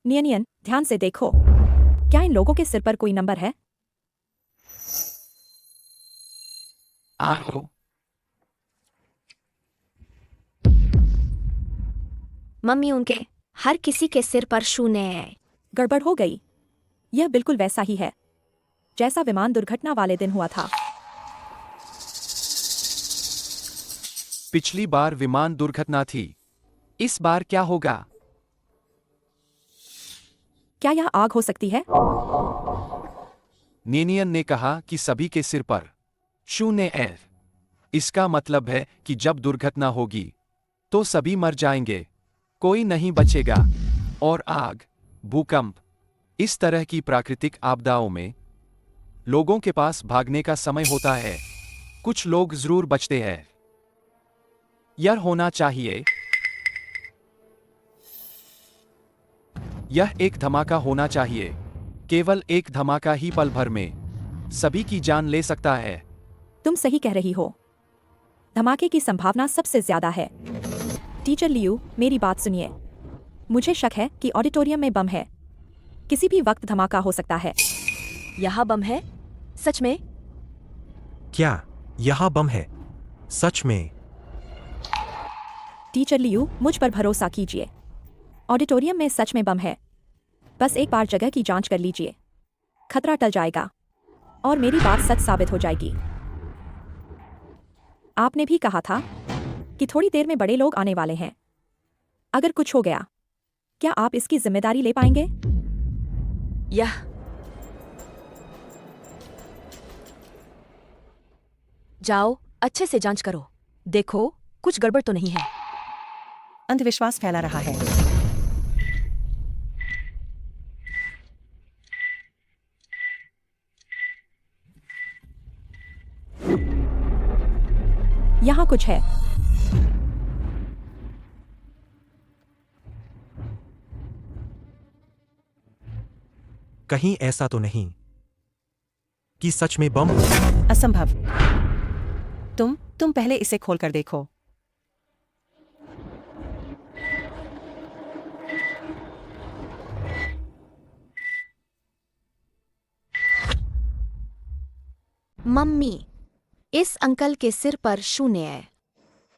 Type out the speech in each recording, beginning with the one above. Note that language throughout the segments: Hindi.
नियन, ध्यान से देखो। क्या इन लोगों के सिर पर कोई नंबर है? आहो। मम्मी, उनके हर किसी के सिर पर शून्य है। गड़बड़ हो गई। यह बिल्कुल वैसा ही है जैसा विमान दुर्घटना वाले दिन हुआ था। पिछली बार विमान दुर्घटना थी। इस बार क्या होगा? क्या यह आग हो सकती है? नेनियन ने कहा कि सभी के सिर पर शून्य है। इसका मतलब है कि जब दुर्घटना होगी तो सभी मर जाएंगे, कोई नहीं बचेगा। और आग, भूकंप, इस तरह की प्राकृतिक आपदाओं में लोगों के पास भागने का समय होता है। कुछ लोग जरूर बचते हैं। यह होना चाहिए। यह एक धमाका होना चाहिए। केवल एक धमाका ही पल भर में सभी की जान ले सकता है। तुम सही कह रही हो। धमाके की संभावना सबसे ज्यादा है। टीचर लियू, मेरी बात सुनिए। मुझे शक है कि ऑडिटोरियम में बम है। किसी भी वक्त धमाका हो सकता है। यहाँ बम है? सच में? क्या यहाँ बम है? सच में? टीचर लियू, मुझ पर भरोसा कीजिए। ऑडिटोरियम में सच में बम है। बस एक बार जगह की जांच कर लीजिए। खतरा टल जाएगा और मेरी बात सच साबित हो जाएगी। आपने भी कहा था कि थोड़ी देर में बड़े लोग आने वाले हैं। अगर कुछ हो गया, क्या आप इसकी जिम्मेदारी ले पाएंगे? यह जाओ, अच्छे से जांच करो। देखो, कुछ गड़बड़ तो नहीं है। अंधविश्वास फैला रहा है। यहाँ कुछ है। कहीं ऐसा तो नहीं कि सच में बम? असंभव। तुम पहले इसे खोलकर देखो। मम्मी, इस अंकल के सिर पर शून्य है।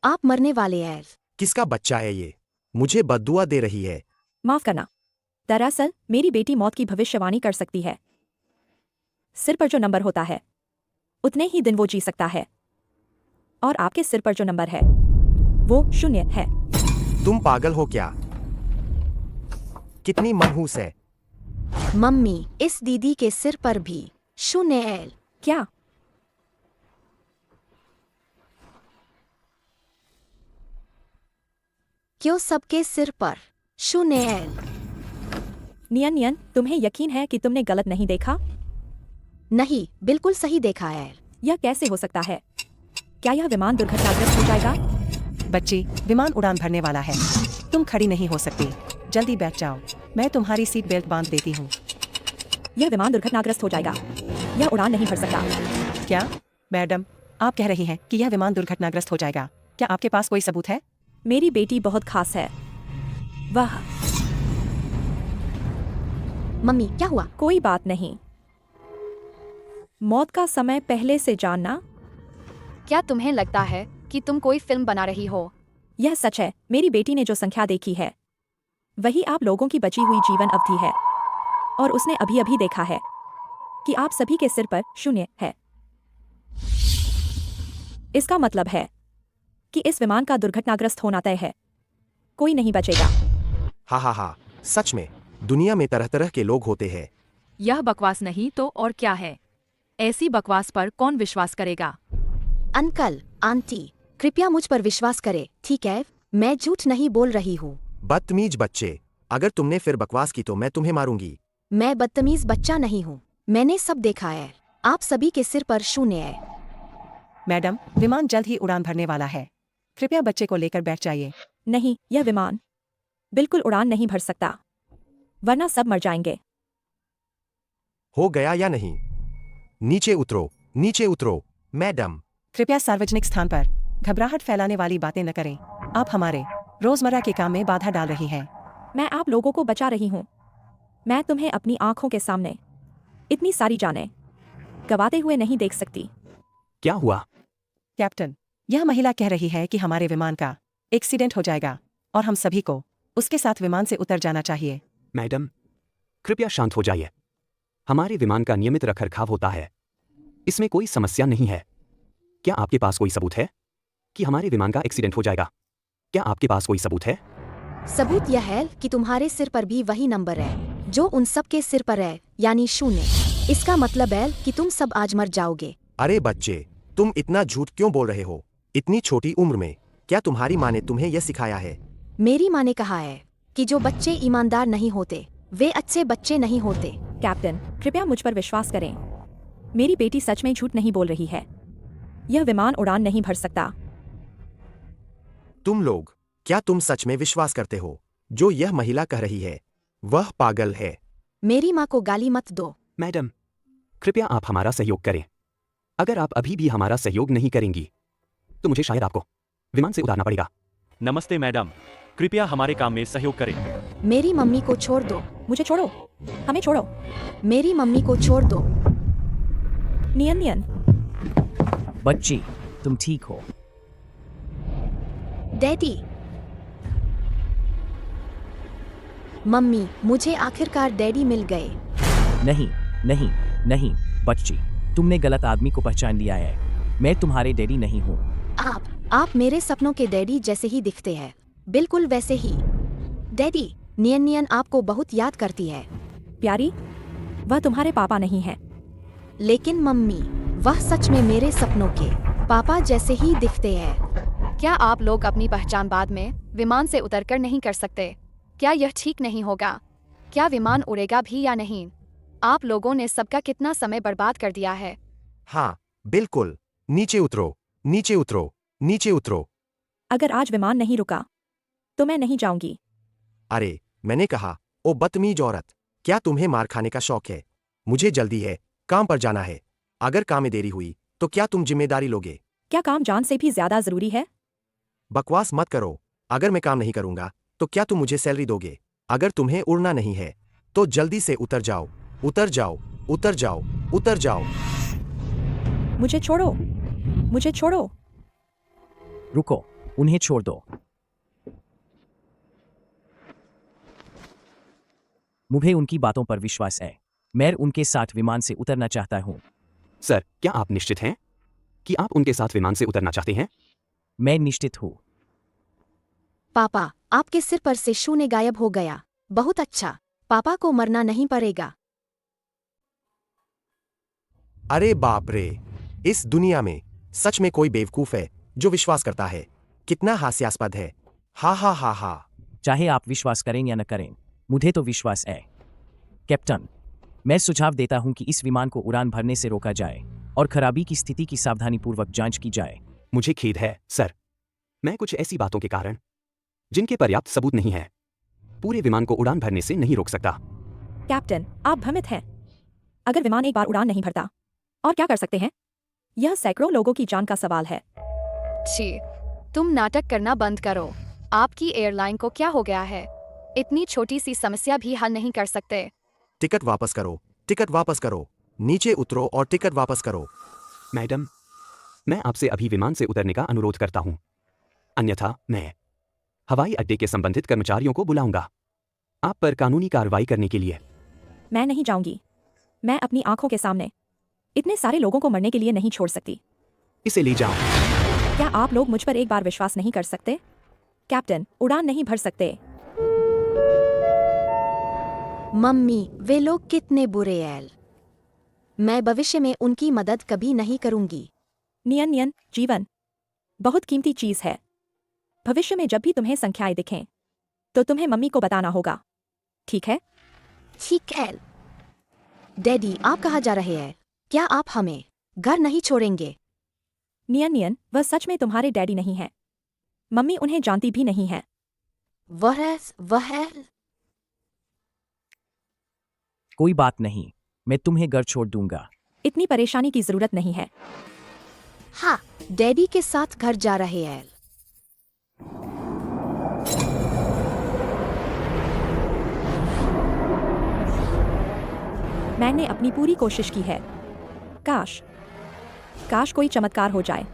आप मरने वाले हैं। किसका बच्चा है ये? मुझे बद्दुआ दे रही है। माफ करना। दरअसल मेरी बेटी मौत की भविष्यवाणी कर सकती है। सिर पर जो नंबर होता है उतने ही दिन वो जी सकता है। और आपके सिर पर जो नंबर है वो शून्य है। तुम पागल हो क्या? कितनी मनहूस है। मम्मी, इस दीदी के सिर पर भी शून्य है। क्या? क्यों सबके सिर पर शून्य है? नियन, तुम्हें यकीन है कि तुमने गलत नहीं देखा? नहीं, बिल्कुल सही देखा है। यह कैसे हो सकता है? क्या यह विमान दुर्घटनाग्रस्त हो जाएगा? बच्ची, विमान उड़ान भरने वाला है। तुम खड़ी नहीं हो सकती। जल्दी बैठ जाओ। मैं तुम्हारी सीट बेल्ट बांध देती हूँ। यह विमान दुर्घटनाग्रस्त हो जाएगा। यह उड़ान नहीं भर सकता। क्या मैडम, आप कह रही हैं कि यह विमान दुर्घटनाग्रस्त हो जाएगा? क्या आपके पास कोई सबूत है? मेरी बेटी बहुत खास है। वह मम्मी, क्या हुआ? कोई बात नहीं। मौत का समय पहले से जानना। क्या तुम्हें लगता है कि तुम कोई फिल्म बना रही हो? यह सच है। मेरी बेटी ने जो संख्या देखी है वही आप लोगों की बची हुई जीवन अवधि है। और उसने अभी अभी देखा है कि आप सभी के सिर पर शून्य है। इसका मतलब है कि इस विमान का दुर्घटनाग्रस्त होना तय है। कोई नहीं बचेगा। हा, सच में दुनिया में तरह तरह के लोग होते हैं। यह बकवास नहीं तो और क्या है? ऐसी बकवास पर कौन विश्वास करेगा? अंकल, आंटी, कृपया मुझ पर विश्वास करें, ठीक है? मैं झूठ नहीं बोल रही हूँ। बदतमीज बच्चे, अगर तुमने फिर बकवास की तो मैं तुम्हें मारूंगी। मैं बदतमीज बच्चा नहीं हूँ। मैंने सब देखा है। आप सभी के सिर पर शून्य है। मैडम, विमान जल्द ही उड़ान भरने वाला है। कृपया बच्चे को लेकर बैठ जाइए। नहीं, यह विमान बिल्कुल उड़ान नहीं भर सकता, वरना सब मर जाएंगे। हो गया या नहीं? नीचे उतरो, नीचे उतरो, मैडम। कृपया सार्वजनिक स्थान पर घबराहट फैलाने वाली बातें न करें। आप हमारे रोजमर्रा के काम में बाधा डाल रही हैं। मैं आप लोगों को बचा रही हूँ। मैं तुम्हें अपनी आंखों के सामने इतनी सारी जानें गवाते हुए नहीं देख सकती। क्या हुआ? कैप्टन, यह महिला कह रही है कि हमारे विमान का एक्सीडेंट हो जाएगा और हम सभी को उसके साथ विमान से उतर जाना चाहिए। मैडम, कृपया शांत हो जाइए। हमारे विमान का नियमित रखरखाव होता है, इसमें कोई समस्या नहीं है। क्या आपके पास कोई सबूत है कि हमारे विमान का एक्सीडेंट हो जाएगा? क्या आपके पास कोई सबूत है? सबूत यह है कि तुम्हारे सिर पर भी वही नंबर है जो उन सब के सिर पर है, यानी 0। इसका मतलब है कि तुम सब आज मर जाओगे। अरे बच्चे, तुम इतना झूठ क्यों बोल रहे हो? इतनी छोटी उम्र में क्या तुम्हारी माँ ने तुम्हें यह सिखाया है? मेरी माँ ने कहा है कि जो बच्चे ईमानदार नहीं होते वे अच्छे बच्चे नहीं होते। कैप्टन, कृपया मुझ पर विश्वास करें। मेरी बेटी सच में झूठ नहीं बोल रही है। यह विमान उड़ान नहीं भर सकता। तुम लोग, क्या तुम सच में विश्वास करते हो जो यह महिला कह रही है? वह पागल है। मेरी माँ को गाली मत दो। मैडम, कृपया आप हमारा सहयोग करें। अगर आप अभी भी हमारा सहयोग नहीं करेंगी तो मुझे शायद आपको विमान से उतारना पड़ेगा। नमस्ते मैडम, कृपया हमारे काम में सहयोग करें। मेरी मम्मी को छोड़ दो। मुझे छोड़ो, हमें छोड़ो। मेरी मम्मी को छोड़ दो। नियन नियन, बच्ची, तुम ठीक हो? डैडी। मम्मी, मुझे आखिरकार डैडी मिल गए। नहीं नहीं नहीं बच्ची, तुमने गलत आदमी को पहचान लिया है। मैं तुम्हारे डैडी नहीं हूँ। आप मेरे सपनों के डैडी जैसे ही दिखते हैं, बिल्कुल वैसे ही। डैडी, नियन नियन आपको बहुत याद करती है। प्यारी, वह तुम्हारे पापा नहीं है। लेकिन मम्मी, वह सच में मेरे सपनों के पापा जैसे ही दिखते हैं। क्या आप लोग अपनी पहचान बाद में विमान से उतरकर नहीं कर सकते? क्या यह ठीक नहीं होगा? क्या विमान उड़ेगा भी या नहीं? आप लोगों ने सबका कितना समय बर्बाद कर दिया है। हाँ, बिल्कुल। नीचे उतरो, नीचे उतरो, नीचे उतरो। अगर आज विमान नहीं रुका तो मैं नहीं जाऊंगी। अरे, मैंने कहा, ओ बदतमीज औरत, क्या तुम्हें मार खाने का शौक है? मुझे जल्दी है, काम पर जाना है। अगर काम में देरी हुई तो क्या तुम जिम्मेदारी लोगे? क्या काम जान से भी ज्यादा जरूरी है? बकवास मत करो। अगर मैं काम नहीं करूंगा तो क्या तुम मुझे सैलरी दोगे? अगर तुम्हें उड़ना नहीं है तो जल्दी से उतर जाओ, उतर जाओ, उतर जाओ, उतर जाओ। मुझे छोड़ो, मुझे छोड़ो। रुको, उन्हें छोड़ दो। मुझे उनकी बातों पर विश्वास है। मैं उनके साथ विमान से उतरना चाहता हूँ। सर, क्या आप निश्चित हैं कि आप उनके साथ विमान से उतरना चाहते हैं? मैं निश्चित हूँ। पापा, आपके सिर पर से 0 गायब हो गया। बहुत अच्छा, पापा को मरना नहीं पड़ेगा। अरे बाप रे, इस दुनिया में सच में कोई बेवकूफ है जो विश्वास करता है। कितना हास्यास्पद है। हा हा हा हा। चाहे आप विश्वास करें या न करें, मुझे तो विश्वास है। कैप्टन, मैं सुझाव देता हूं कि इस विमान को उड़ान भरने से रोका जाए और खराबी की स्थिति की सावधानीपूर्वक जांच की जाए। मुझे खेद है सर, मैं कुछ ऐसी बातों के कारण जिनके पर्याप्त सबूत नहीं है पूरे विमान को उड़ान भरने से नहीं रोक सकता। कैप्टन, आप भ्रमित हैं। अगर विमान एक बार उड़ान नहीं भरता और क्या कर सकते हैं? यह सैकड़ों लोगों की जान का सवाल है। छी, तुम नाटक करना बंद करो। आपकी एयरलाइन को क्या हो गया है? इतनी छोटी सी समस्या भी हल नहीं कर सकते। टिकट वापस करो, टिकट वापस करो। नीचे उतरो और टिकट वापस करो। मैडम, मैं आपसे अभी विमान से उतरने का अनुरोध करता हूं, अन्यथा मैं हवाई अड्डे के संबंधित कर्मचारियों को बुलाऊंगा आप पर कानूनी कार्रवाई करने के लिए। मैं नहीं जाऊंगी। मैं अपनी आंखों के सामने इतने सारे लोगों को मरने के लिए नहीं छोड़ सकती। इसे ले जाओ। क्या आप लोग मुझ पर एक बार विश्वास नहीं कर सकते? कैप्टन, उड़ान नहीं भर सकते। मम्मी, वे लोग कितने बुरे हैं। मैं भविष्य में उनकी मदद कभी नहीं करूंगी। नियन नियन, जीवन बहुत कीमती चीज है। भविष्य में जब भी तुम्हें संख्याएं दिखें तो तुम्हें मम्मी को बताना होगा, ठीक है? ठीक है। डैडी, आप कहाँ जा रहे हैं? क्या आप हमें घर नहीं छोड़ेंगे? नियन नियन, वह सच में तुम्हारे डैडी नहीं है। मम्मी उन्हें जानती भी नहीं है। वह कोई बात नहीं, मैं तुम्हें घर छोड़ दूंगा। इतनी परेशानी की जरूरत नहीं है। हाँ, डैडी के साथ घर जा रहे हैं। मैंने अपनी पूरी कोशिश की है। काश काश कोई चमत्कार हो जाए।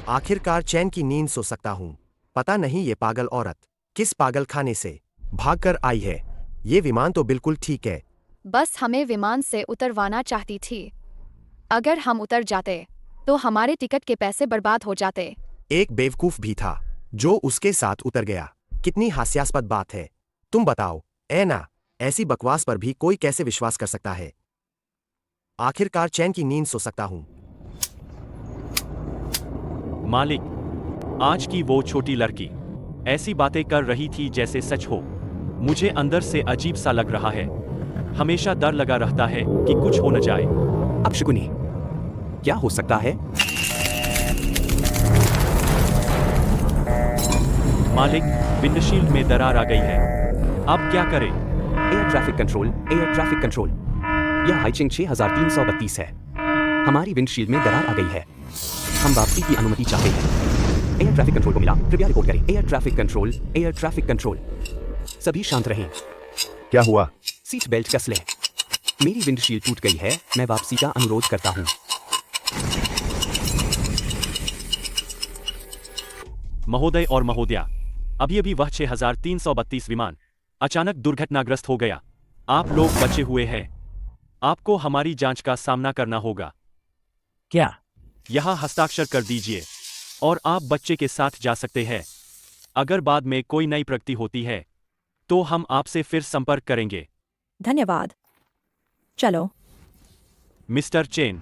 आखिरकार चैन की नींद सो सकता हूँ। पता नहीं ये पागल औरत किस पागल खाने से भागकर आई है। ये विमान तो बिल्कुल ठीक है। बस हमें विमान से उतरवाना चाहती थी। अगर हम उतर जाते तो हमारे टिकट के पैसे बर्बाद हो जाते। एक बेवकूफ भी था जो उसके साथ उतर गया। कितनी हास्यास्पद बात है। तुम बताओ ऐना, ऐसी बकवास पर भी कोई कैसे विश्वास कर सकता है। आखिरकार चैन की नींद सो सकता हूँ। मालिक, आज की वो छोटी लड़की ऐसी बातें कर रही थी जैसे सच हो। मुझे अंदर से अजीब सा लग रहा है। हमेशा डर लगा रहता है कि कुछ हो न जाए। अब शकुनी, क्या हो सकता है? मालिक, विंडशील्ड में दरार आ गई है। अब क्या करें? Air traffic control, air traffic control. यह हाइचिंग 6332 है। हमारी विंडशील्ड में दरार आ गई है। हम वापसी की अनुमति चाहते हैं। एयर ट्रैफिक कंट्रोल को मिला, कृपया रिपोर्ट करें। Air traffic control, air traffic control. सभी शांत रहें। क्या हुआ? सीट बेल्ट कस लें। मेरी विंडशील्ड टूट गई है। मैं वापसी का अनुरोध करता हूं। महोदय और महोदया, अभी अभी वह 6332 विमान अचानक दुर्घटनाग्रस्त हो गया। आप लोग बचे हुए हैं। आपको हमारी जांच का सामना करना होगा। क्या? यहाँ हस्ताक्षर कर दीजिए और आप बच्चे के साथ जा सकते हैं। अगर बाद में कोई नई प्रगति होती है तो हम आपसे फिर संपर्क करेंगे। धन्यवाद। चलो। मिस्टर चेन,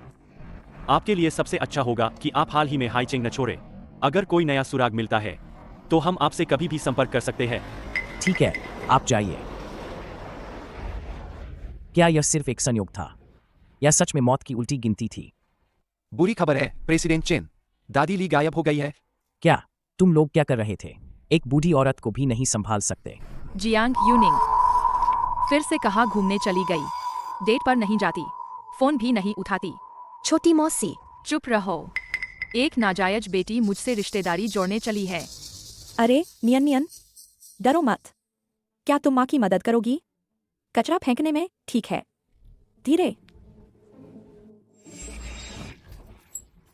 आपके लिए सबसे अच्छा होगा कि आप हाल ही में हाइचिंग न छोड़ें। अगर कोई नया सुराग मिलता है तो हम आपसे कभी भी संपर्क कर सकते हैं। ठीक है, आप जाइए। क्या यह सिर्फ एक संयोग था या सच में मौत की उल्टी गिनती थी? बुरी खबर है प्रेसिडेंट चेन, दादी ली गायब हो गई है। क्या तुम लोग क्या कर रहे थे? एक बूढ़ी औरत को भी नहीं संभाल सकते। जियांग यूनिंग फिर से कहाँ घूमने चली गई? डेट पर नहीं जाती, फोन भी नहीं उठाती। छोटी मौसी, चुप रहो। एक नाजायज बेटी मुझसे रिश्तेदारी जोड़ने चली है। अरे नियन नियन, डरो मत। क्या तुम माँ की मदद करोगी कचरा फेंकने में? ठीक है, धीरे।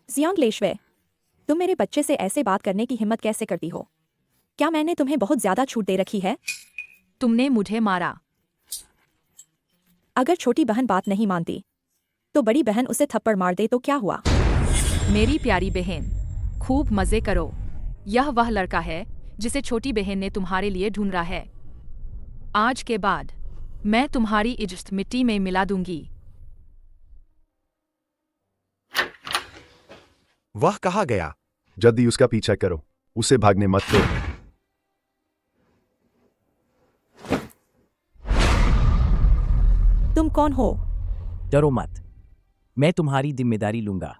जियांग लेशवे, तुम मेरे बच्चे से ऐसे बात करने की हिम्मत कैसे करती हो? क्या मैंने तुम्हें बहुत ज्यादा छूट दे रखी है? तुमने मुझे मारा। अगर छोटी बहन बात नहीं मानती तो बड़ी बहन उसे थप्पड़ मार दे तो क्या हुआ? मेरी प्यारी बहन, खूब मजे करो। यह वह लड़का है जिसे छोटी बहन ने तुम्हारे लिए ढूंढा है। आज के बाद मैं तुम्हारी इज्जत मिट्टी में मिला दूंगी। वह कहाँ गया? जल्दी उसका पीछा करो, उसे भागने मत दो। तुम कौन हो? डरो मत, मैं तुम्हारी जिम्मेदारी लूंगा।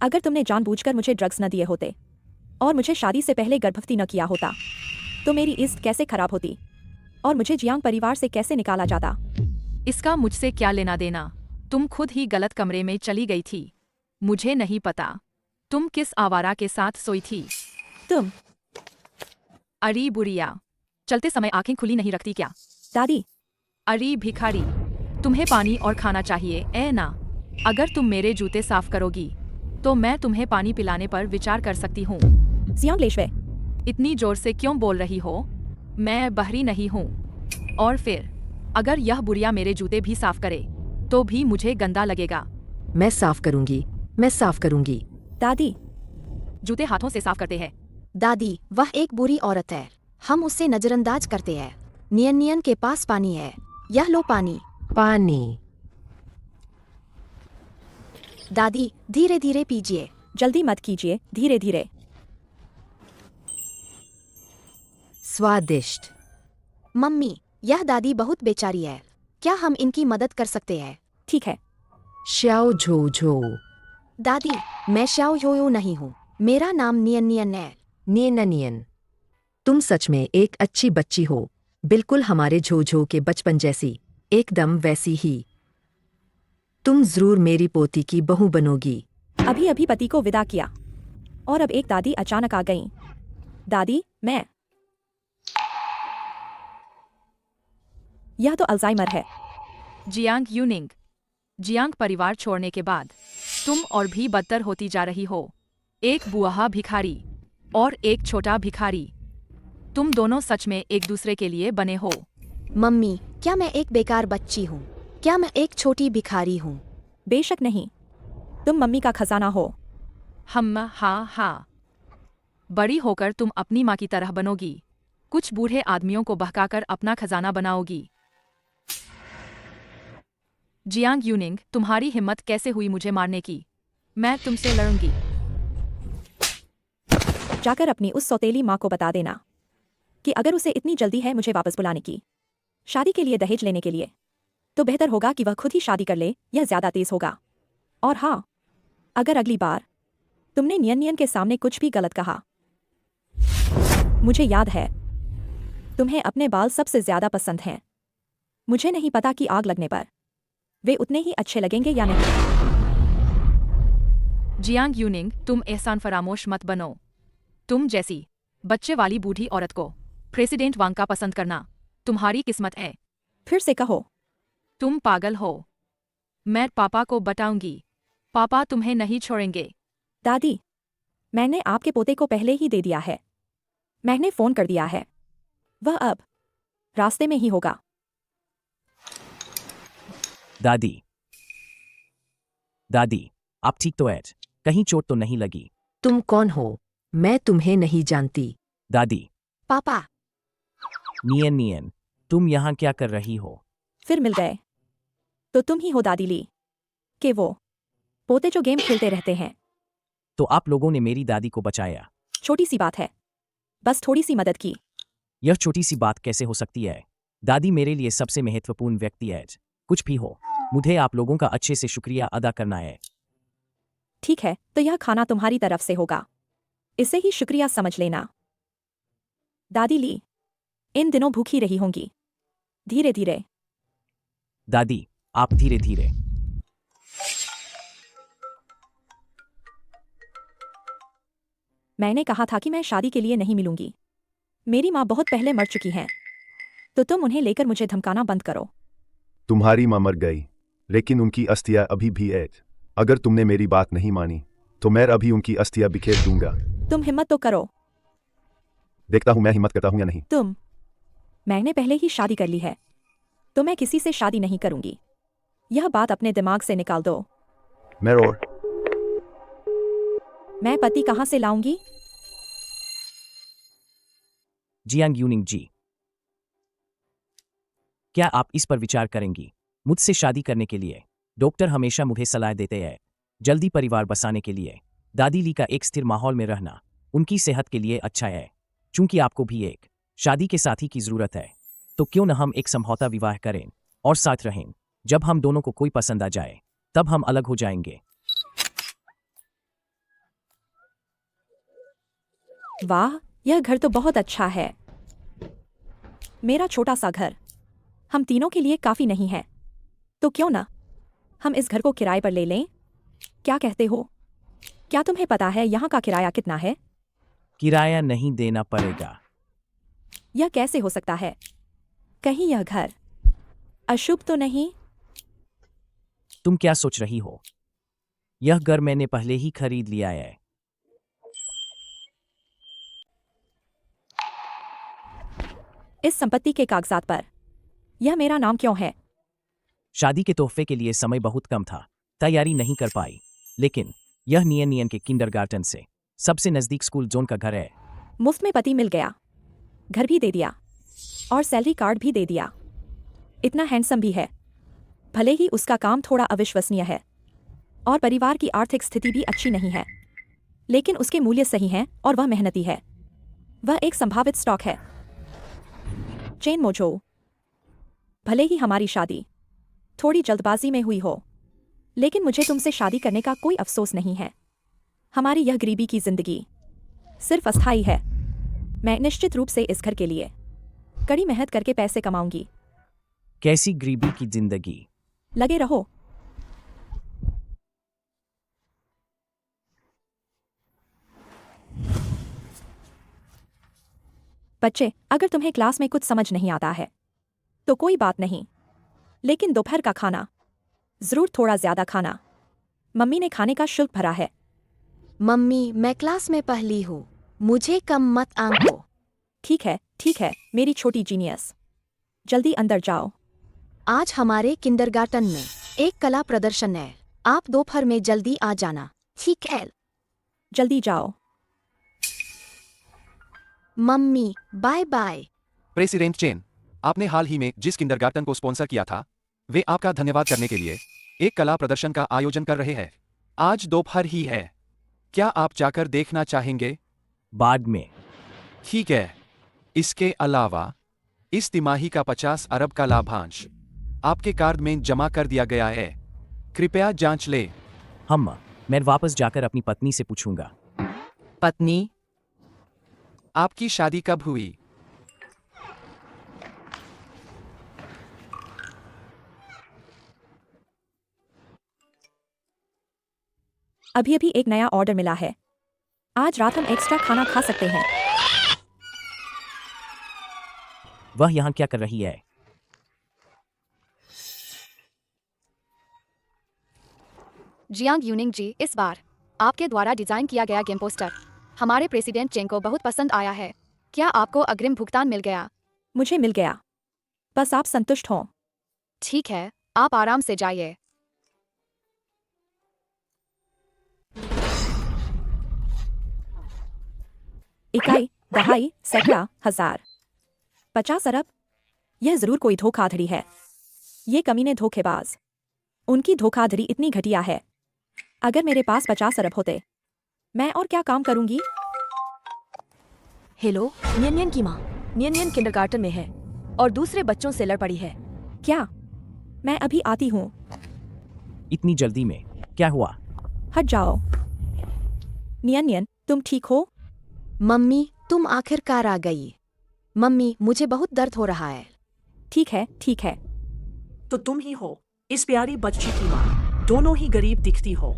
अगर तुमने जानबूझकर मुझे ड्रग्स न दिए होते और मुझे शादी से पहले गर्भवती न किया होता तो मेरी इज्जत कैसे खराब होती और मुझे जियांग परिवार से कैसे निकाला जाता? इसका मुझसे क्या लेना देना? तुम खुद ही गलत कमरे में चली गई थी। मुझे नहीं पता तुम किस आवारा के साथ सोई थी। तुम? अरे बुढ़िया, चलते समय आंखें खुली नहीं रखती क्या? दादी। अरे भिखारी, तुम्हें पानी और खाना चाहिए ए ना? अगर तुम मेरे जूते साफ करोगी तो मैं तुम्हें पानी पिलाने पर विचार कर सकती हूँ। जियांग लेशवे, इतनी जोर से क्यों बोल रही हो? मैं बहरी नहीं हूँ। और फिर अगर यह बुढ़िया मेरे जूते भी साफ करे तो भी मुझे गंदा लगेगा। मैं साफ करूंगी, मैं साफ करूंगी। दादी। जूते हाथों से साफ करते हैं। दादी, वह एक बुरी औरत है। हम उसे नजरअंदाज करते हैं। नियन नियन के पास पानी है। यह लो पानी। पानी। दादी, धीरे धीरे पीजिए। जल्दी मत कीजिए, धीरे धीरे। स्वादिष्ट। मम्मी, यह दादी बहुत बेचारी है। क्या हम इनकी मदद कर सकते हैं? ठीक है। श्याओ झो झो। दादी, मैं श्याओ झो नहीं हूँ। मेरा नाम नियन नियन है। नियन नियन। तुम सच में एक अच्छी बच्ची हो, बिल्कुल हमारे झो झो के बचपन जैसी, एकदम वैसी ही। तुम जरूर मेरी पोती की बहू बनोगी। अभी अभी पति को विदा किया और अब एक दादी अचानक आ गईं। दादी, मैं। यह तो अल्जाइमर है। जियांग यूनिंग, जियांग परिवार छोड़ने के बाद तुम और भी बदतर होती जा रही हो। एक बुआ भिखारी और एक छोटा भिखारी। तुम दोनों सच में एक दूसरे के लिए बने हो। मम्मी, क्या मैं एक बेकार बच्ची हूँ? क्या मैं एक छोटी भिखारी हूँ? बेशक नहीं, तुम मम्मी का खजाना हो। हाँ। बड़ी होकर तुम अपनी माँ की तरह बनोगी। कुछ बूढ़े आदमियों को बहकाकर अपना खजाना बनाओगी। जियांग यूनिंग, तुम्हारी हिम्मत कैसे हुई मुझे मारने की? मैं तुमसे लड़ूंगी। जाकर अपनी उस सौतेली माँ को बता देना कि अगर उसे इतनी जल्दी है मुझे वापस बुलाने की, शादी के लिए दहेज लेने के लिए, तो बेहतर होगा कि वह खुद ही शादी कर ले। यह ज्यादा तेज होगा। और हाँ, अगर अगली बार तुमने नियन के सामने कुछ भी गलत कहा, मुझे याद है तुम्हें अपने बाल सबसे ज्यादा पसंद हैं। मुझे नहीं पता कि आग लगने पर वे उतने ही अच्छे लगेंगे या नहीं। जियांग यूनिंग, तुम एहसान फरामोश मत बनो। तुम जैसी बच्चे वाली बूढ़ी औरत को प्रेसिडेंट वांग का पसंद करना तुम्हारी किस्मत है। फिर से कहो। तुम पागल हो। मैं पापा को बताऊंगी। पापा तुम्हें नहीं छोड़ेंगे। दादी, मैंने आपके पोते को पहले ही दे दिया है। मैंने फोन कर दिया है। वह अब रास्ते में ही होगा। दादी, आप ठीक तो हैं? कहीं चोट तो नहीं लगी? तुम कौन हो? मैं तुम्हें नहीं जानती। दादी। पापा। नियन, तुम यहाँ क्या कर रही हो? फिर मिल गए। तो तुम ही हो दादी ली के वो पोते जो गेम खेलते रहते हैं। तो आप लोगों ने मेरी दादी को बचाया। छोटी सी बात है, बस थोड़ी सी मदद की। यह छोटी सी बात कैसे हो सकती है? दादी मेरे लिए सबसे महत्वपूर्ण व्यक्ति है। कुछ भी हो, मुझे आप लोगों का अच्छे से शुक्रिया अदा करना है। ठीक है, तो यह खाना तुम्हारी तरफ से होगा। इसे ही शुक्रिया समझ लेना। दादी ली इन दिनों भूखी रही होंगी। धीरे धीरे। दादी, आप धीरे धीरे। मैंने कहा था कि मैं शादी के लिए नहीं मिलूंगी। मेरी माँ बहुत पहले मर चुकी हैं, तो तुम उन्हें लेकर मुझे धमकाना बंद करो। तुम्हारी माँ मर गई, लेकिन उनकी अस्थियां अभी भी है। अगर तुमने मेरी बात नहीं मानी, तो मैं अभी उनकी अस्थियां बिखेर दूंगा। तुम हिम्मत तो करो। देखता हूं मैं हिम्मत करता हूं या नहीं। मैंने पहले ही शादी कर ली है, तो मैं किसी से शादी नहीं करूंगी। यह बात अपने दिमाग से निकाल दो। मैं पति कहां से लाऊंगी? जियांग यूनिंग जी, क्या आप इस पर विचार करेंगी? मुझसे शादी करने के लिए डॉक्टर हमेशा मुझे सलाह देते हैं। जल्दी परिवार बसाने के लिए दादी ली का एक स्थिर माहौल में रहना उनकी सेहत के लिए अच्छा है। चूंकि आपको भी एक शादी के साथी की जरूरत है, तो क्यों न हम एक समझौता विवाह करें और साथ रहें। जब हम दोनों को कोई पसंद आ जाए, तब हम अलग हो जाएंगे। वाह, यह घर तो बहुत अच्छा है। मेरा छोटा सा घर हम तीनों के लिए काफी नहीं है, तो क्यों ना हम इस घर को किराए पर ले लें? क्या कहते हो? क्या तुम्हें पता है यहाँ का किराया कितना है? किराया नहीं देना पड़ेगा। यह कैसे हो सकता है? कहीं यह घर अशुभ तो नहीं? तुम क्या सोच रही हो? यह घर मैंने पहले ही खरीद लिया है। इस संपत्ति के कागजात पर यह मेरा नाम क्यों है? शादी के तोहफे के लिए समय बहुत कम था, तैयारी नहीं कर पाई। लेकिन यह नियन के किंडरगार्टन से सबसे नजदीक स्कूल जोन का घर है। मुफ्त में पति मिल गया, घर भी दे दिया और सैलरी कार्ड भी दे दिया। इतना हैंडसम भी है। भले ही उसका काम थोड़ा अविश्वसनीय है और परिवार की आर्थिक स्थिति भी अच्छी नहीं है, लेकिन उसके मूल्य सही हैं और वह मेहनती है। वह एक संभावित स्टॉक है। Chain mojo. भले ही हमारी शादी थोड़ी जल्दबाजी में हुई हो, लेकिन मुझे तुमसे शादी करने का कोई अफसोस नहीं है। हमारी यह गरीबी की जिंदगी सिर्फ अस्थायी है। मैं निश्चित रूप से इस घर के लिए कड़ी मेहनत करके पैसे कमाऊंगी। कैसी गरीबी की जिंदगी? लगे रहो। बच्चे, अगर तुम्हें क्लास में कुछ समझ नहीं आता है तो कोई बात नहीं, लेकिन दोपहर का खाना जरूर थोड़ा ज्यादा खाना। मम्मी ने खाने का शुल्क भरा है। मम्मी, मैं क्लास में पहली हूँ, मुझे कम मत आंको। ठीक है, मेरी छोटी जीनियस। जल्दी अंदर जाओ। आज हमारे किंडरगार्टन में एक कला प्रदर्शन है, आप दोपहर में जल्दी आ जाना, ठीक है? जल्दी जाओ। Mummy, bye bye. President Chen, आपने हाल ही में जिस किंडरगार्टन को स्पॉन्सर किया था, वे आपका धन्यवाद करने के लिए एक कला प्रदर्शन का आयोजन कर रहे हैं। आज दोपहर ही है। क्या आप जाकर देखना चाहेंगे? बाद में। ठीक है। इसके अलावा इस तिमाही का 50 अरब का लाभांश आपके कार्ड में जमा कर दिया गया है। कृपया जांच ले। मैं वापस जाकर अपनी पत्नी से पूछूंगा। पत्नी, आपकी शादी कब हुई? अभी अभी एक नया ऑर्डर मिला है। आज रात हम एक्स्ट्रा खाना खा सकते हैं। वह यहाँ क्या कर रही है? जियांग यूनिंग जी, इस बार आपके द्वारा डिजाइन किया गया गेम पोस्टर हमारे प्रेसिडेंट चेंग को बहुत पसंद आया है। क्या आपको अग्रिम भुगतान मिल गया? मुझे मिल गया, बस आप संतुष्ट हों। ठीक है, आप आराम से जाइए। इकाई, दहाई, सैकड़ा, हजार, 50 अरब। यह जरूर कोई धोखाधड़ी है। ये कमीने धोखेबाज। उनकी धोखाधड़ी इतनी घटिया है। अगर मेरे पास 50 अरब होते, मैं और क्या काम करूंगी? हेलो, नियन की माँ। नियन किंडरगार्टन में है और दूसरे बच्चों से लड़ पड़ी है। क्या? मैं अभी आती हूँ। इतनी जल्दी में क्या हुआ? हट जाओ। नियन, तुम ठीक हो? मम्मी, तुम आखिरकार आ गई। मम्मी, मुझे बहुत दर्द हो रहा है। ठीक है। तो तुम ही हो इस प्यारी बच्ची की माँ। दोनों ही गरीब दिखती हो।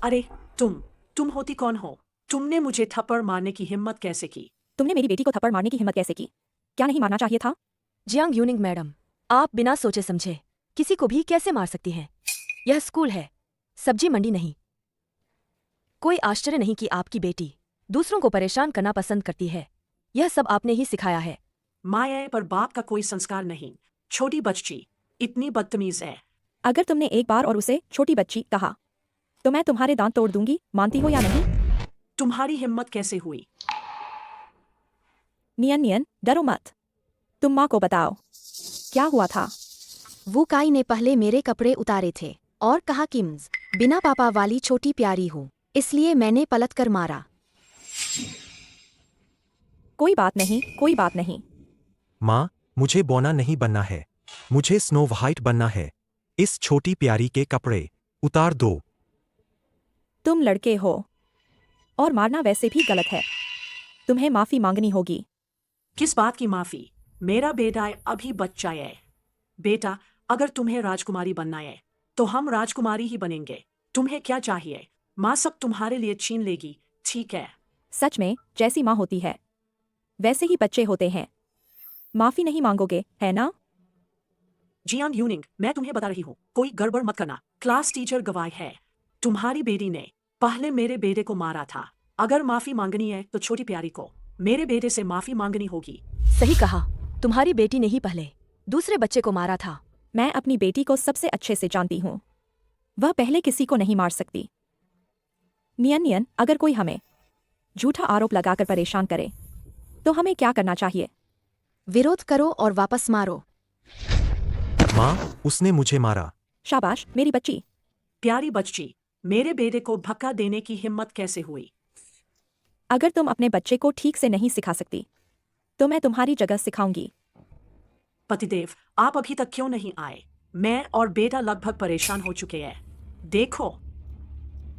अरे तुम होती कौन हो? तुमने मुझे थप्पड़ मारने की हिम्मत कैसे की? तुमने मेरी बेटी को थप्पड़ मारने की हिम्मत कैसे की? क्या नहीं मारना चाहिए था? जियांग यूनिंग मैडम, आप बिना सोचे समझे किसी को भी कैसे मार सकती हैं? यह स्कूल है, सब्जी मंडी नहीं। कोई आश्चर्य नहीं कि आपकी बेटी दूसरों को परेशान करना पसंद करती है। यह सब आपने ही सिखाया है। माया पर बाप का कोई संस्कार नहीं। छोटी बच्ची इतनी बदतमीज है। अगर तुमने एक बार और उसे छोटी बच्ची कहा तो मैं तुम्हारे दांत तोड़ दूंगी, मानती हो या नहीं? तुम्हारी हिम्मत कैसे हुई? नियन, डरो मत। तुम माँ को बताओ क्या हुआ था। वो काई ने पहले मेरे कपड़े उतारे थे और कहा कि बिना पापा वाली छोटी प्यारी हूँ, इसलिए मैंने पलट कर मारा। कोई बात नहीं। माँ, मुझे बोना नहीं बनना है, मुझे स्नो व्हाइट बनना है। इस छोटी प्यारी के कपड़े उतार दो। तुम लड़के हो और मारना वैसे भी गलत है। तुम्हें माफी मांगनी होगी। किस बात की माफी? मेरा बेटा अभी बच्चा है। बेटा, अगर तुम्हें राजकुमारी बनना है तो हम राजकुमारी ही बनेंगे। तुम्हें क्या चाहिए? माँ सब तुम्हारे लिए छीन लेगी, ठीक है? सच में जैसी माँ होती है वैसे ही बच्चे होते हैं। माफी नहीं मांगोगे, है ना? जियांग यूनिंग, मैं तुम्हें बता रही हूँ, कोई गड़बड़ मत करना। क्लास टीचर गवाह है। तुम्हारी बेटी ने पहले मेरे बेटे को मारा था। अगर माफी मांगनी है तो छोटी प्यारी को मेरे बेटे से माफी मांगनी होगी। सही कहा, तुम्हारी बेटी ने ही पहले दूसरे बच्चे को मारा था। मैं अपनी बेटी को सबसे अच्छे से जानती हूँ। वह पहले किसी को नहीं मार सकती। नियन, अगर कोई हमें झूठा आरोप लगाकर परेशान करे तो हमें क्या करना चाहिए? विरोध करो और वापस मारो। माँ, उसने मुझे मारा। शाबाश मेरी बच्ची। प्यारी बच्ची, मेरे बेटे को धक्का देने की हिम्मत कैसे हुई? अगर तुम अपने बच्चे को ठीक से नहीं सिखा सकती तो मैं तुम्हारी जगह सिखाऊंगी। पतिदेव, आप अभी तक क्यों नहीं आए? मैं और बेटा लगभग परेशान हो चुके हैं। देखो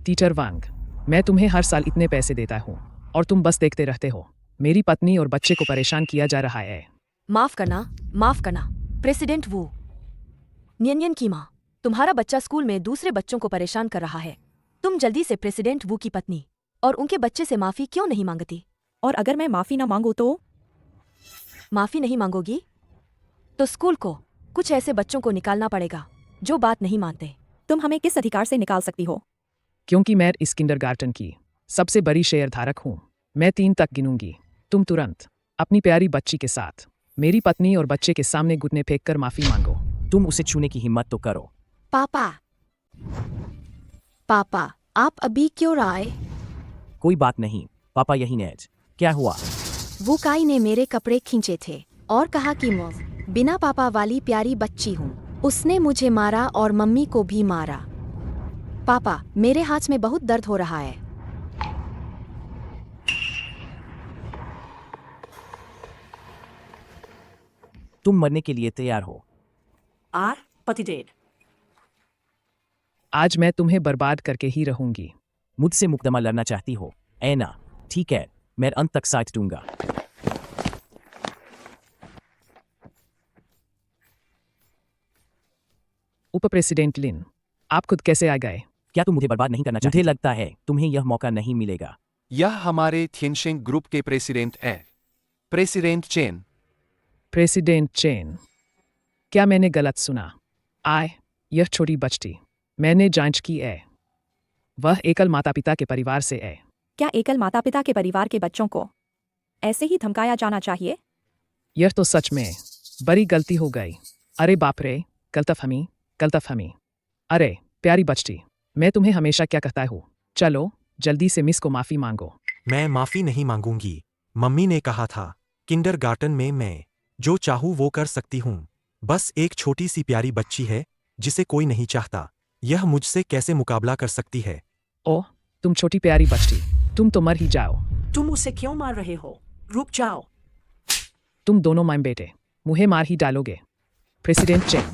टीचर वांग, मैं तुम्हें हर साल इतने पैसे देता हूँ और तुम बस देखते रहते हो। मेरी पत्नी और बच्चे को परेशान किया जा रहा है। माफ करना प्रेसिडेंट वू। नियन की माँ, तुम्हारा बच्चा स्कूल में दूसरे बच्चों को परेशान कर रहा है। तुम जल्दी से प्रेसिडेंट वू की पत्नी और उनके बच्चे से माफी क्यों नहीं मांगती? और अगर मैं माफी न मांगू तो? माफी नहीं मांगोगी तो स्कूल को कुछ ऐसे बच्चों को निकालना पड़ेगा जो बात नहीं मानते। तुम हमें किस अधिकार से निकाल सकती हो? क्योंकि मैं इस किंडरगार्टन की सबसे बड़ी शेयरधारक हूँ। मैं 3 तक गिनूंगी। तुम तुरंत अपनी प्यारी बच्ची के साथ मेरी पत्नी और बच्चे के सामने घुटने फेंक कर माफी मांगो। तुम उसे छूने की हिम्मत तो करो। पापा पापा आप अभी क्यों आए? कोई बात नहीं पापा, यही नेज। क्या हुआ? वो काई ने मेरे कपड़े खींचे थे और कहा कि मैं बिना पापा वाली प्यारी बच्ची हूँ। उसने मुझे मारा और मम्मी को भी मारा। पापा मेरे हाथ में बहुत दर्द हो रहा है। तुम मरने के लिए तैयार हो? आर पतिदेव, आज मैं तुम्हें बर्बाद करके ही रहूंगी। मुझसे मुकदमा लड़ना चाहती हो? ऐना ठीक है, मैं अंत तक साथ दूंगा। उप प्रेसिडेंट लिन, आप खुद कैसे आ गए? क्या तुम मुझे बर्बाद नहीं करना चाहते? मुझे लगता है तुम्हें यह मौका नहीं मिलेगा। यह हमारे थियनशिंग ग्रुप के प्रेसिडेंट है, प्रेसिडेंट चेन। प्रेसिडेंट चेन, क्या मैंने गलत सुना? यह छोटी बच्ची, मैंने जांच की है, वह एकल माता पिता के परिवार से है। क्या एकल माता पिता के परिवार के बच्चों को ऐसे ही धमकाया जाना चाहिए? यह तो सच में बड़ी गलती हो गई। अरे बाप रे, गलतफहमी। अरे प्यारी बच्ची, मैं तुम्हें हमेशा क्या कहता हूँ, चलो जल्दी से मिस को माफी मांगो। मैं माफी नहीं मांगूंगी। मम्मी ने कहा था किंडरगार्टन में मैं जो चाहूँ वो कर सकती हूँ। बस एक छोटी सी प्यारी बच्ची है जिसे कोई नहीं चाहता। यह मुझसे कैसे मुकाबला कर सकती है? ओह, तुम छोटी प्यारी बच्ची, तुम तो मर ही जाओ। तुम उसे क्यों मार रहे हो? रुक जाओ। तुम दोनों माँ बेटे मुझे मार ही डालोगे। प्रेसिडेंट चेन,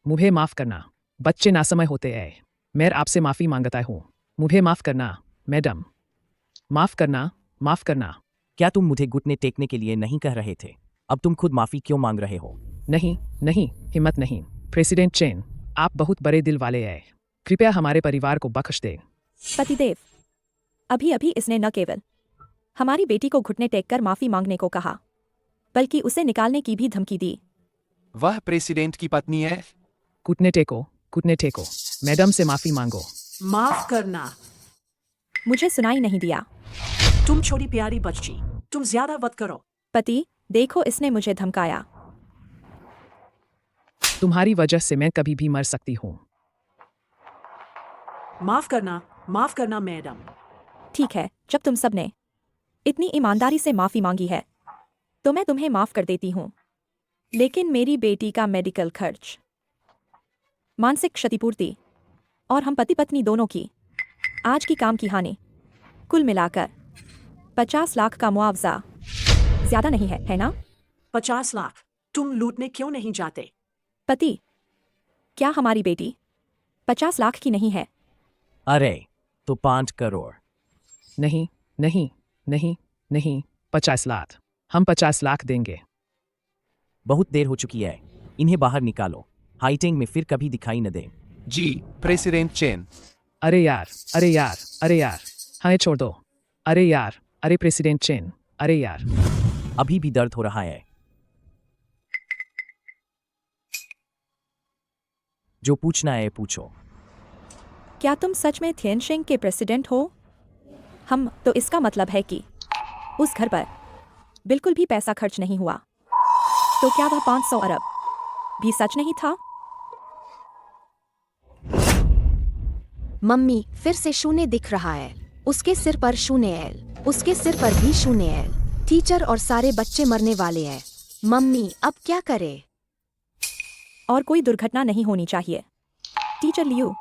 मुझे माफ करना, बच्चे नासमय होते हैं। मैं आपसे माफी मांगता हूँ। मुझे माफ करना मैडम, माफ करना। क्या तुम मुझे घुटने टेकने के लिए नहीं कह रहे थे? अब तुम खुद माफी क्यों मांग रहे हो? नहीं, हिम्मत नहीं। प्रेसिडेंट चेन, आप बहुत बड़े दिल वाले हैं। कृपया हमारे परिवार को बख्श दे। पतिदेव, अभी इसने न केवल हमारी बेटी को घुटने टेककर माफी मांगने को कहा, बल्कि उसे निकालने की भी धमकी दी। वह प्रेसिडेंट की पत्नी है। घुटने टेको, मैडम से माफी मांगो। माफ करना। मुझे सुनाई नहीं दिया। तुम छोटी प्यारी बच्ची, तुम ज्यादा मत करो। पति, देखो इसने मुझे धमकाया। तुम्हारी वजह से मैं कभी भी मर सकती हूँ। माफ करना मैडम। ठीक है, जब तुम सबने इतनी ईमानदारी से माफी मांगी है तो मैं तुम्हें माफ कर देती हूँ। लेकिन मेरी बेटी का मेडिकल खर्च, मानसिक क्षतिपूर्ति और हम पति पत्नी दोनों की आज की काम की हानि, कुल मिलाकर 50 लाख का मुआवजा ज्यादा नहीं है ना? 50 लाख? तुम लूटने क्यों नहीं जाते? पति, क्या हमारी बेटी 50 लाख की नहीं है? अरे तो 5 करोड़। नहीं, 50 लाख। हम 50 लाख देंगे। बहुत देर हो चुकी है, इन्हें बाहर निकालो। हाइटिंग में फिर कभी दिखाई न दे। जी प्रेसिडेंट चेन। अरे यार, हाँ छोड़ दो। अरे प्रेसिडेंट चेन, अरे यार। अभी भी दर्द हो रहा है। जो पूछना है पूछो। क्या तुम सच में थियनशिंग के प्रेसिडेंट हो? हम तो इसका मतलब है कि उस घर पर बिल्कुल भी पैसा खर्च नहीं हुआ। तो क्या वह 500 अरब भी सच नहीं था? मम्मी, फिर से शून्य दिख रहा है। उसके सिर पर शून्य एल, उसके सिर पर भी शून्य एल। टीचर और सारे बच्चे मरने वाले हैं। मम्मी, अब क्या करें? और कोई दुर्घटना नहीं होनी चाहिए। Teacher Liu.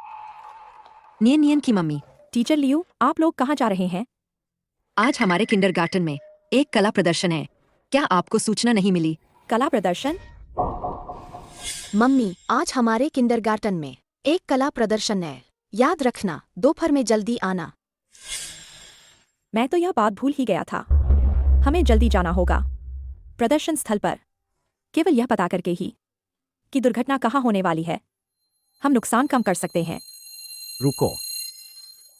नियन की मम्मी। टीचर लियू, आप लोग कहाँ जा रहे हैं? आज हमारे किंडरगार्टन में एक कला प्रदर्शन है। क्या आपको सूचना नहीं मिली? कला प्रदर्शन? मम्मी, आज हमारे किंडरगार्टन में एक कला प्रदर्शन है। याद रखना, दोपहर में जल्दी आना। मैं तो यह बात भूल ही गया था। हमें जल्दी जाना होगा प्रदर्शन स्थल पर, केवल यह पता करके ही कि दुर्घटना कहाँ होने वाली है हम नुकसान कम कर सकते हैं। रुको,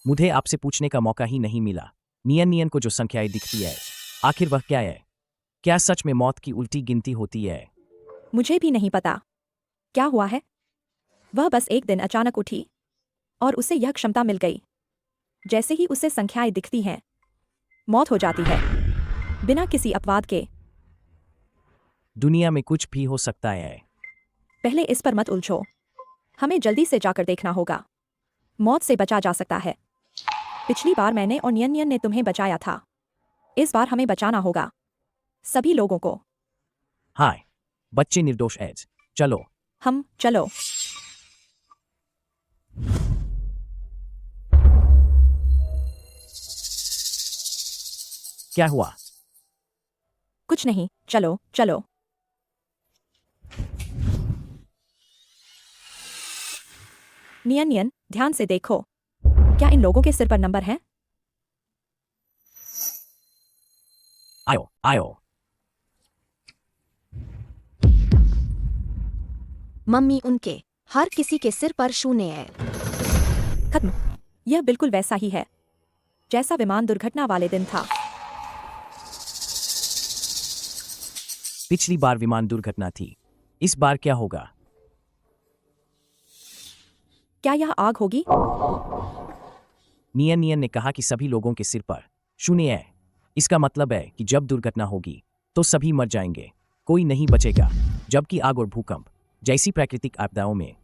मुझे आपसे पूछने का मौका ही नहीं मिला। नियन को जो संख्याएं दिखती है आखिर वह क्या है? क्या सच में मौत की उल्टी गिनती होती है? मुझे भी नहीं पता क्या हुआ है। वह बस एक दिन अचानक उठी और उसे यह क्षमता मिल गई। जैसे ही उसे संख्याएं दिखती हैं, मौत हो जाती है बिना किसी अपवाद के। दुनिया में कुछ भी हो सकता है। पहले इस पर मत उलझो, हमें जल्दी से जाकर देखना होगा। मौत से बचा जा सकता है। पिछली बार मैंने और नियन ने तुम्हें बचाया था। इस बार हमें बचाना होगा, सभी लोगों को। हाय बच्चे निर्दोष एज, चलो। चलो। क्या हुआ? कुछ नहीं, चलो चलो। नियन ध्यान से देखो, क्या इन लोगों के सिर पर नंबर हैं? आयो आयो। मम्मी, उनके हर किसी के सिर पर शून्य है। खत्म। यह बिल्कुल वैसा ही है जैसा विमान दुर्घटना वाले दिन था। पिछली बार विमान दुर्घटना थी, इस बार क्या होगा? क्या यह आग होगी? नियन ने कहा कि सभी लोगों के सिर पर शून्य है। इसका मतलब है कि जब दुर्घटना होगी तो सभी मर जाएंगे, कोई नहीं बचेगा। जबकि आग और भूकंप जैसी प्राकृतिक आपदाओं में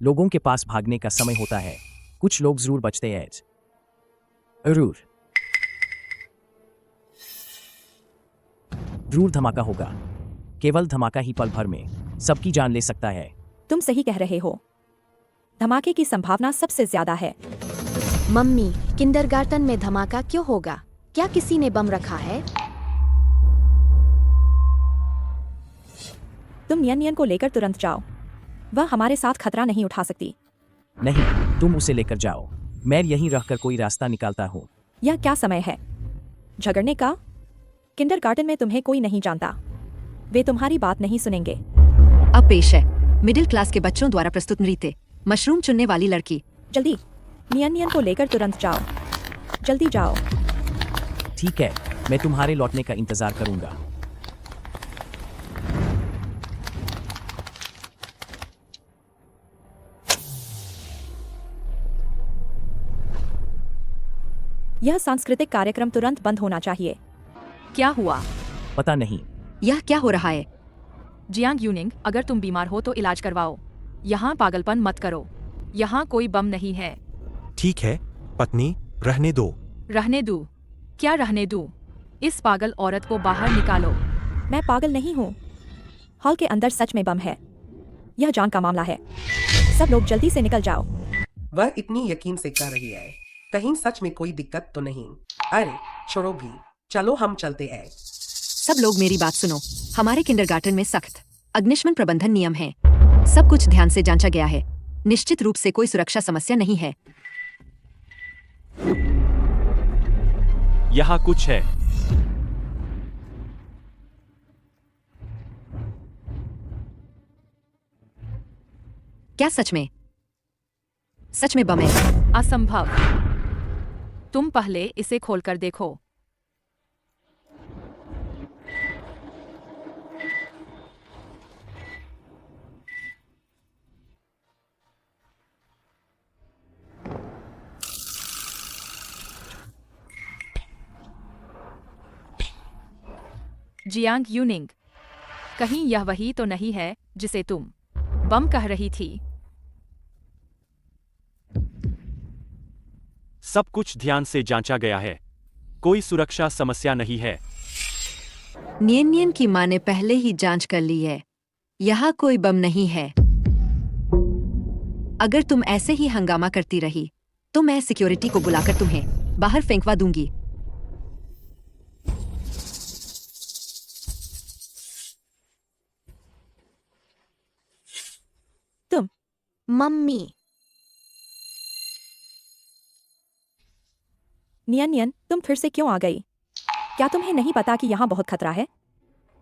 लोगों के पास भागने का समय होता है, कुछ लोग जरूर बचते हैं। जरूर धमाका होगा। केवल धमाका ही पल भर में सबकी जान ले सकता है। तुम सही कह रहे हो, धमाके की संभावना सबसे ज्यादा है। मम्मी, किंडरगार्टन में धमाका क्यों होगा? क्या किसी ने बम रखा है? तुम नियन को लेकर तुरंत जाओ, वह हमारे साथ खतरा नहीं उठा सकती। नहीं, तुम उसे लेकर जाओ, मैं यहीं रहकर कोई रास्ता निकालता हूँ। यह क्या समय है झगड़ने का? किंडरगार्टन में तुम्हें कोई नहीं जानता, वे तुम्हारी बात नहीं सुनेंगे। अब पेश है मिडिल क्लास के बच्चों द्वारा प्रस्तुत नृत्य, मशरूम चुनने वाली लड़की। जल्दी, नियन को लेकर तुरंत जाओ, जल्दी जाओ। ठीक है, मैं तुम्हारे लौटने का इंतजार करूंगा। यह सांस्कृतिक कार्यक्रम तुरंत बंद होना चाहिए। क्या हुआ? पता नहीं। यह क्या हो रहा है? जियांग यूनिंग, अगर तुम बीमार हो तो इलाज करवाओ। यहाँ पागलपन मत करो, यहाँ कोई बम नहीं है। ठीक है पत्नी, रहने दो। रहने दूँ? क्या रहने दूँ? इस पागल औरत को बाहर निकालो। मैं पागल नहीं हूँ, हॉल के अंदर सच में बम है। यह जान का मामला है, सब लोग जल्दी से निकल जाओ। वह इतनी यकीन से कह रही है, कहीं सच में कोई दिक्कत तो नहीं? अरे छोड़ो भी, चलो हम चलते हैं। सब लोग मेरी बात सुनो, हमारे किंडरगार्टन में सख्त अग्निशमन प्रबंधन नियम हैं। सब कुछ ध्यान से जांचा गया है, निश्चित रूप से कोई सुरक्षा समस्या नहीं है। यहाँ कुछ है। क्या सच में बम है? असंभव। तुम पहले इसे खोलकर देखो। जियांग यूनिंग, कहीं यह वही तो नहीं है जिसे तुम बम कह रही थी? सब कुछ ध्यान से जांचा गया है, कोई सुरक्षा समस्या नहीं है। नियन की माँ ने पहले ही जांच कर ली है, यहाँ कोई बम नहीं है। अगर तुम ऐसे ही हंगामा करती रही तो मैं सिक्योरिटी को बुलाकर तुम्हें बाहर फेंकवा दूंगी। तुम मम्मी। नियन, तुम फिर से क्यों आ गई? क्या तुम्हें नहीं पता कि यहाँ बहुत खतरा है?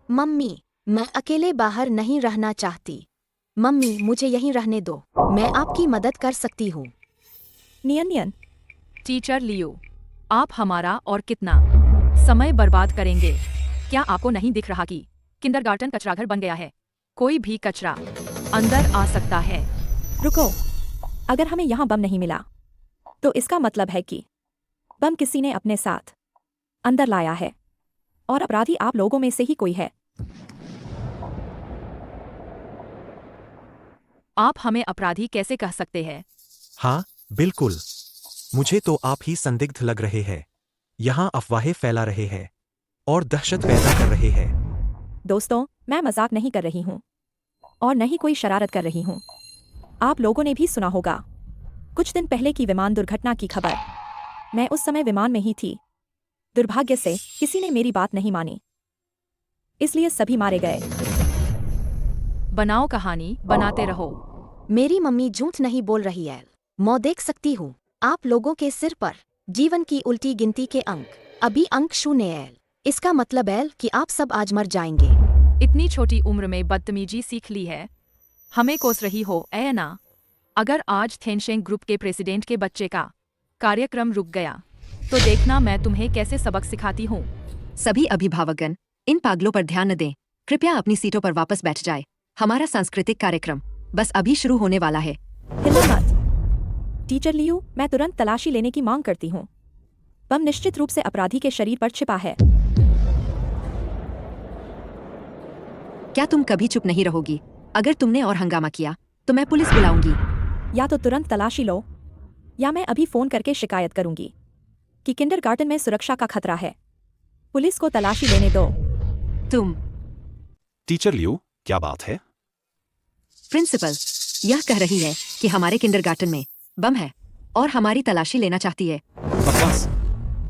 मम्मी, मैं अकेले बाहर नहीं रहना चाहती। मम्मी, मुझे यहीं रहने दो, मैं आपकी मदद कर सकती हूँ। नियन, टीचर लियो, आप हमारा और कितना समय बर्बाद करेंगे। क्या आपको नहीं दिख रहा कि किंडरगार्टन कचराघर बन गया है? कोई भी कचरा अंदर आ सकता है। रुको, अगर हमें यहाँ बम नहीं मिला तो इसका मतलब है कि बम किसी ने अपने साथ अंदर लाया है और अपराधी आप लोगों में से ही कोई है। आप हमें अपराधी कैसे कह सकते हैं? हाँ, बिल्कुल। मुझे तो आप ही संदिग्ध लग रहे हैं। यहाँ अफवाहें फैला रहे हैं और दहशत पैदा कर रहे हैं। दोस्तों, मैं मजाक नहीं कर रही हूँ और न ही कोई शरारत कर रही हूँ। आप लोगों ने भी सुना होगा कुछ दिन पहले की विमान दुर्घटना की खबर। मैं उस समय विमान में ही थी। दुर्भाग्य से किसी ने मेरी बात नहीं मानी, इसलिए सभी मारे गए। बनाओ कहानी, बनाते रहो। मेरी मम्मी झूठ नहीं बोल रही है। मैं देख सकती हूँ आप लोगों के सिर पर जीवन की उल्टी गिनती के अंक। अभी अंक 0 है। इसका मतलब है कि आप सब आज मर जाएंगे। इतनी छोटी उम्र में बदतमीजी सीख ली है। हमें कोस रही हो ऐना। अगर आज थेनशेंग ग्रुप के प्रेसिडेंट के बच्चे का कार्यक्रम रुक गया तो देखना मैं तुम्हें कैसे सबक सिखाती हूँ। सभी अभिभावकगण इन पागलों पर ध्यान न दें। कृपया अपनी सीटों पर वापस बैठ जाए। हमारा सांस्कृतिक कार्यक्रम बस अभी शुरू होने वाला है। हिलो मत। टीचर लियू, मैं तुरंत तलाशी लेने की मांग करती हूँ। बम निश्चित रूप से अपराधी के शरीर पर छिपा है। क्या तुम कभी चुप नहीं रहोगी? अगर तुमने और हंगामा किया तो मैं पुलिस बुलाऊंगी। या तो तुरंत तलाशी लो या मैं अभी फोन करके शिकायत करूंगी कि किंडरगार्टन में सुरक्षा का खतरा है। पुलिस को तलाशी लेने दो। तुम टीचर लियू, क्या बात है? प्रिंसिपल यह कह रही है कि हमारे किंडरगार्टन में बम है और हमारी तलाशी लेना चाहती है। बकवास।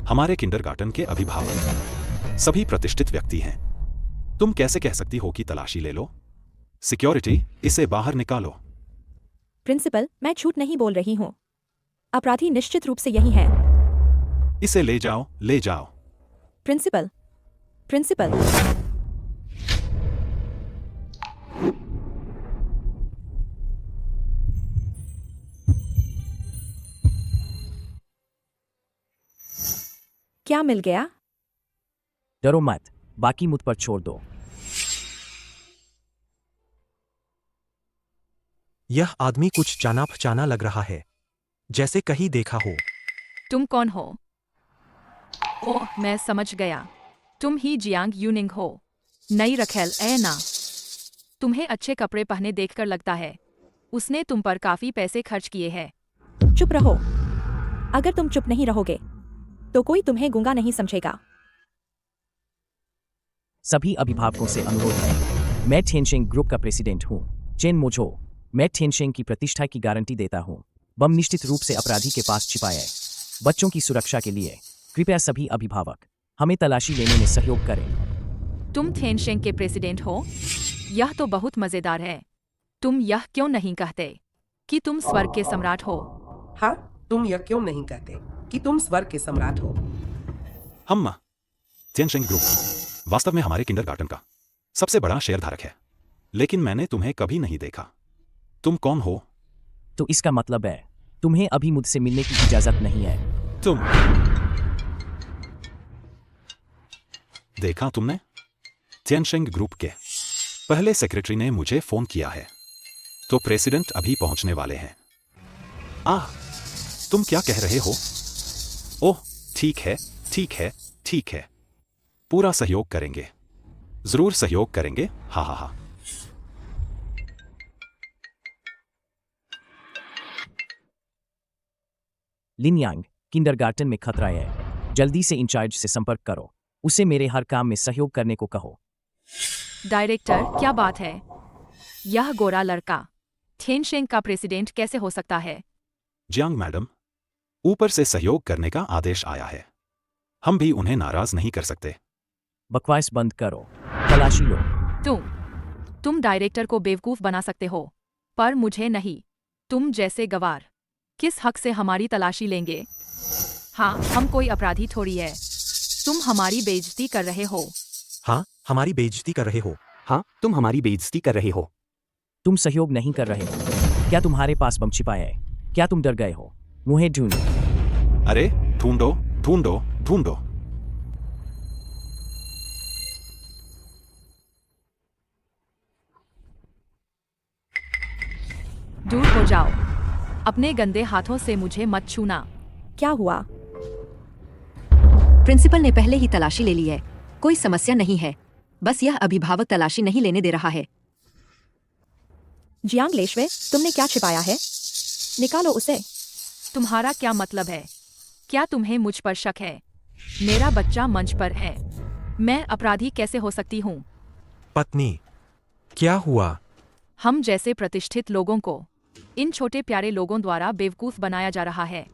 हमारे किंडरगार्टन के अभिभावक सभी प्रतिष्ठित व्यक्ति हैं। तुम कैसे कह सकती हो कि तलाशी ले लो? सिक्योरिटी, इसे बाहर निकालो। प्रिंसिपल, मैं झूठ नहीं बोल रही हूँ। अपराधी निश्चित रूप से यही है। इसे ले जाओ, ले जाओ। Principal, principal. क्या मिल गया? डरो मत, बाकी मुझ पर छोड़ दो। यह आदमी कुछ जाना पहचाना लग रहा है, जैसे कहीं देखा हो। तुम कौन हो? ओह, मैं समझ गया। तुम ही जियांग यूनिंग हो, नई रखेल ऐना। तुम्हें अच्छे कपड़े पहने देखकर लगता है उसने तुम पर काफी पैसे खर्च किए हैं। चुप रहो। अगर तुम चुप नहीं रहोगे तो कोई तुम्हें गूंगा नहीं समझेगा। सभी अभिभावकों से अनुरोध है। मैं थेनशेंग ग्रुप का प्रेसिडेंट हूँ, चेन मोझो। मैं थेनशेंग की प्रतिष्ठा की गारंटी देता हूँ। बम निश्चित रूप से अपराधी के पास छिपा है। बच्चों की सुरक्षा के लिए कृपया सभी अभिभावक हमें तलाशी लेने में सहयोग करें। तुम थेनशेंग के प्रेसिडेंट हो? यह तो बहुत मजेदार है। तुम यह क्यों नहीं कहते कि तुम स्वर्ग के सम्राट हो? हाँ, तुम यह क्यों नहीं कहते कि तुम स्वर्ग के सम्राट हो? हम थेनशेंग ग्रुप वास्तव में हमारे किंडरगार्टन का सबसे बड़ा शेयरधारक है, लेकिन मैंने तुम्हें कभी नहीं देखा। तुम कौन हो? तो इसका मतलब है तुम्हें अभी मुझसे मिलने की इजाजत नहीं है। तुम देखा तुमने? थेनशेंग ग्रुप के पहले सेक्रेटरी ने मुझे फोन किया है, तो प्रेसिडेंट अभी पहुंचने वाले हैं। तुम क्या कह रहे हो? ओह, ठीक है, ठीक है, ठीक है। पूरा सहयोग करेंगे, जरूर सहयोग करेंगे। हा हा हा। लिन यांग, किंडरगार्टन में खतरा है। जल्दी से इंचार्ज से संपर्क करो। उसे मेरे हर काम में सहयोग करने को कहो। डायरेक्टर, क्या बात है? यह गोरा लड़का थेनशेंग का प्रेसिडेंट कैसे हो सकता है? जियांग मैडम, ऊपर से सहयोग करने का आदेश आया है। हम भी उन्हें नाराज नहीं कर सकते। बकवास बंद करो, तलाशी लो। तुम डायरेक्टर को बेवकूफ बना सकते हो, पर मुझे नहीं। तुम जैसे गवार किस हक से हमारी तलाशी लेंगे? हाँ, हम कोई अपराधी थोड़ी है। तुम हमारी बेइज्जती कर रहे हो। हाँ, हमारी बेइज्जती कर रहे हो। हाँ, तुम हमारी बेइज्जती कर रहे हो। तुम सहयोग नहीं कर रहे हो। क्या तुम्हारे पास बम छिपा है? क्या तुम डर गए हो? मुझे ढूंढो। अरे ढूंढो, ढूंढो, ढूंढो। दूर हो जाओ। अपने गंदे हाथों से मुझे मत छूना। क्या हुआ? प्रिंसिपल ने पहले ही तलाशी ले ली है। कोई समस्या नहीं है, बस यह अभिभावक तलाशी नहीं लेने दे रहा है। जियांग लेशवे, तुमने क्या छिपाया है? निकालो उसे। तुम्हारा क्या मतलब है? क्या तुम्हें मुझ पर शक है? मेरा बच्चा मंच पर है, मैं अपराधी कैसे हो सकती हूँ? पत्नी, क्या हुआ? हम जैसे प्रतिष्ठित लोगों को इन छोटे प्यारे लोगों द्वारा बेवकूफ बनाया जा रहा है।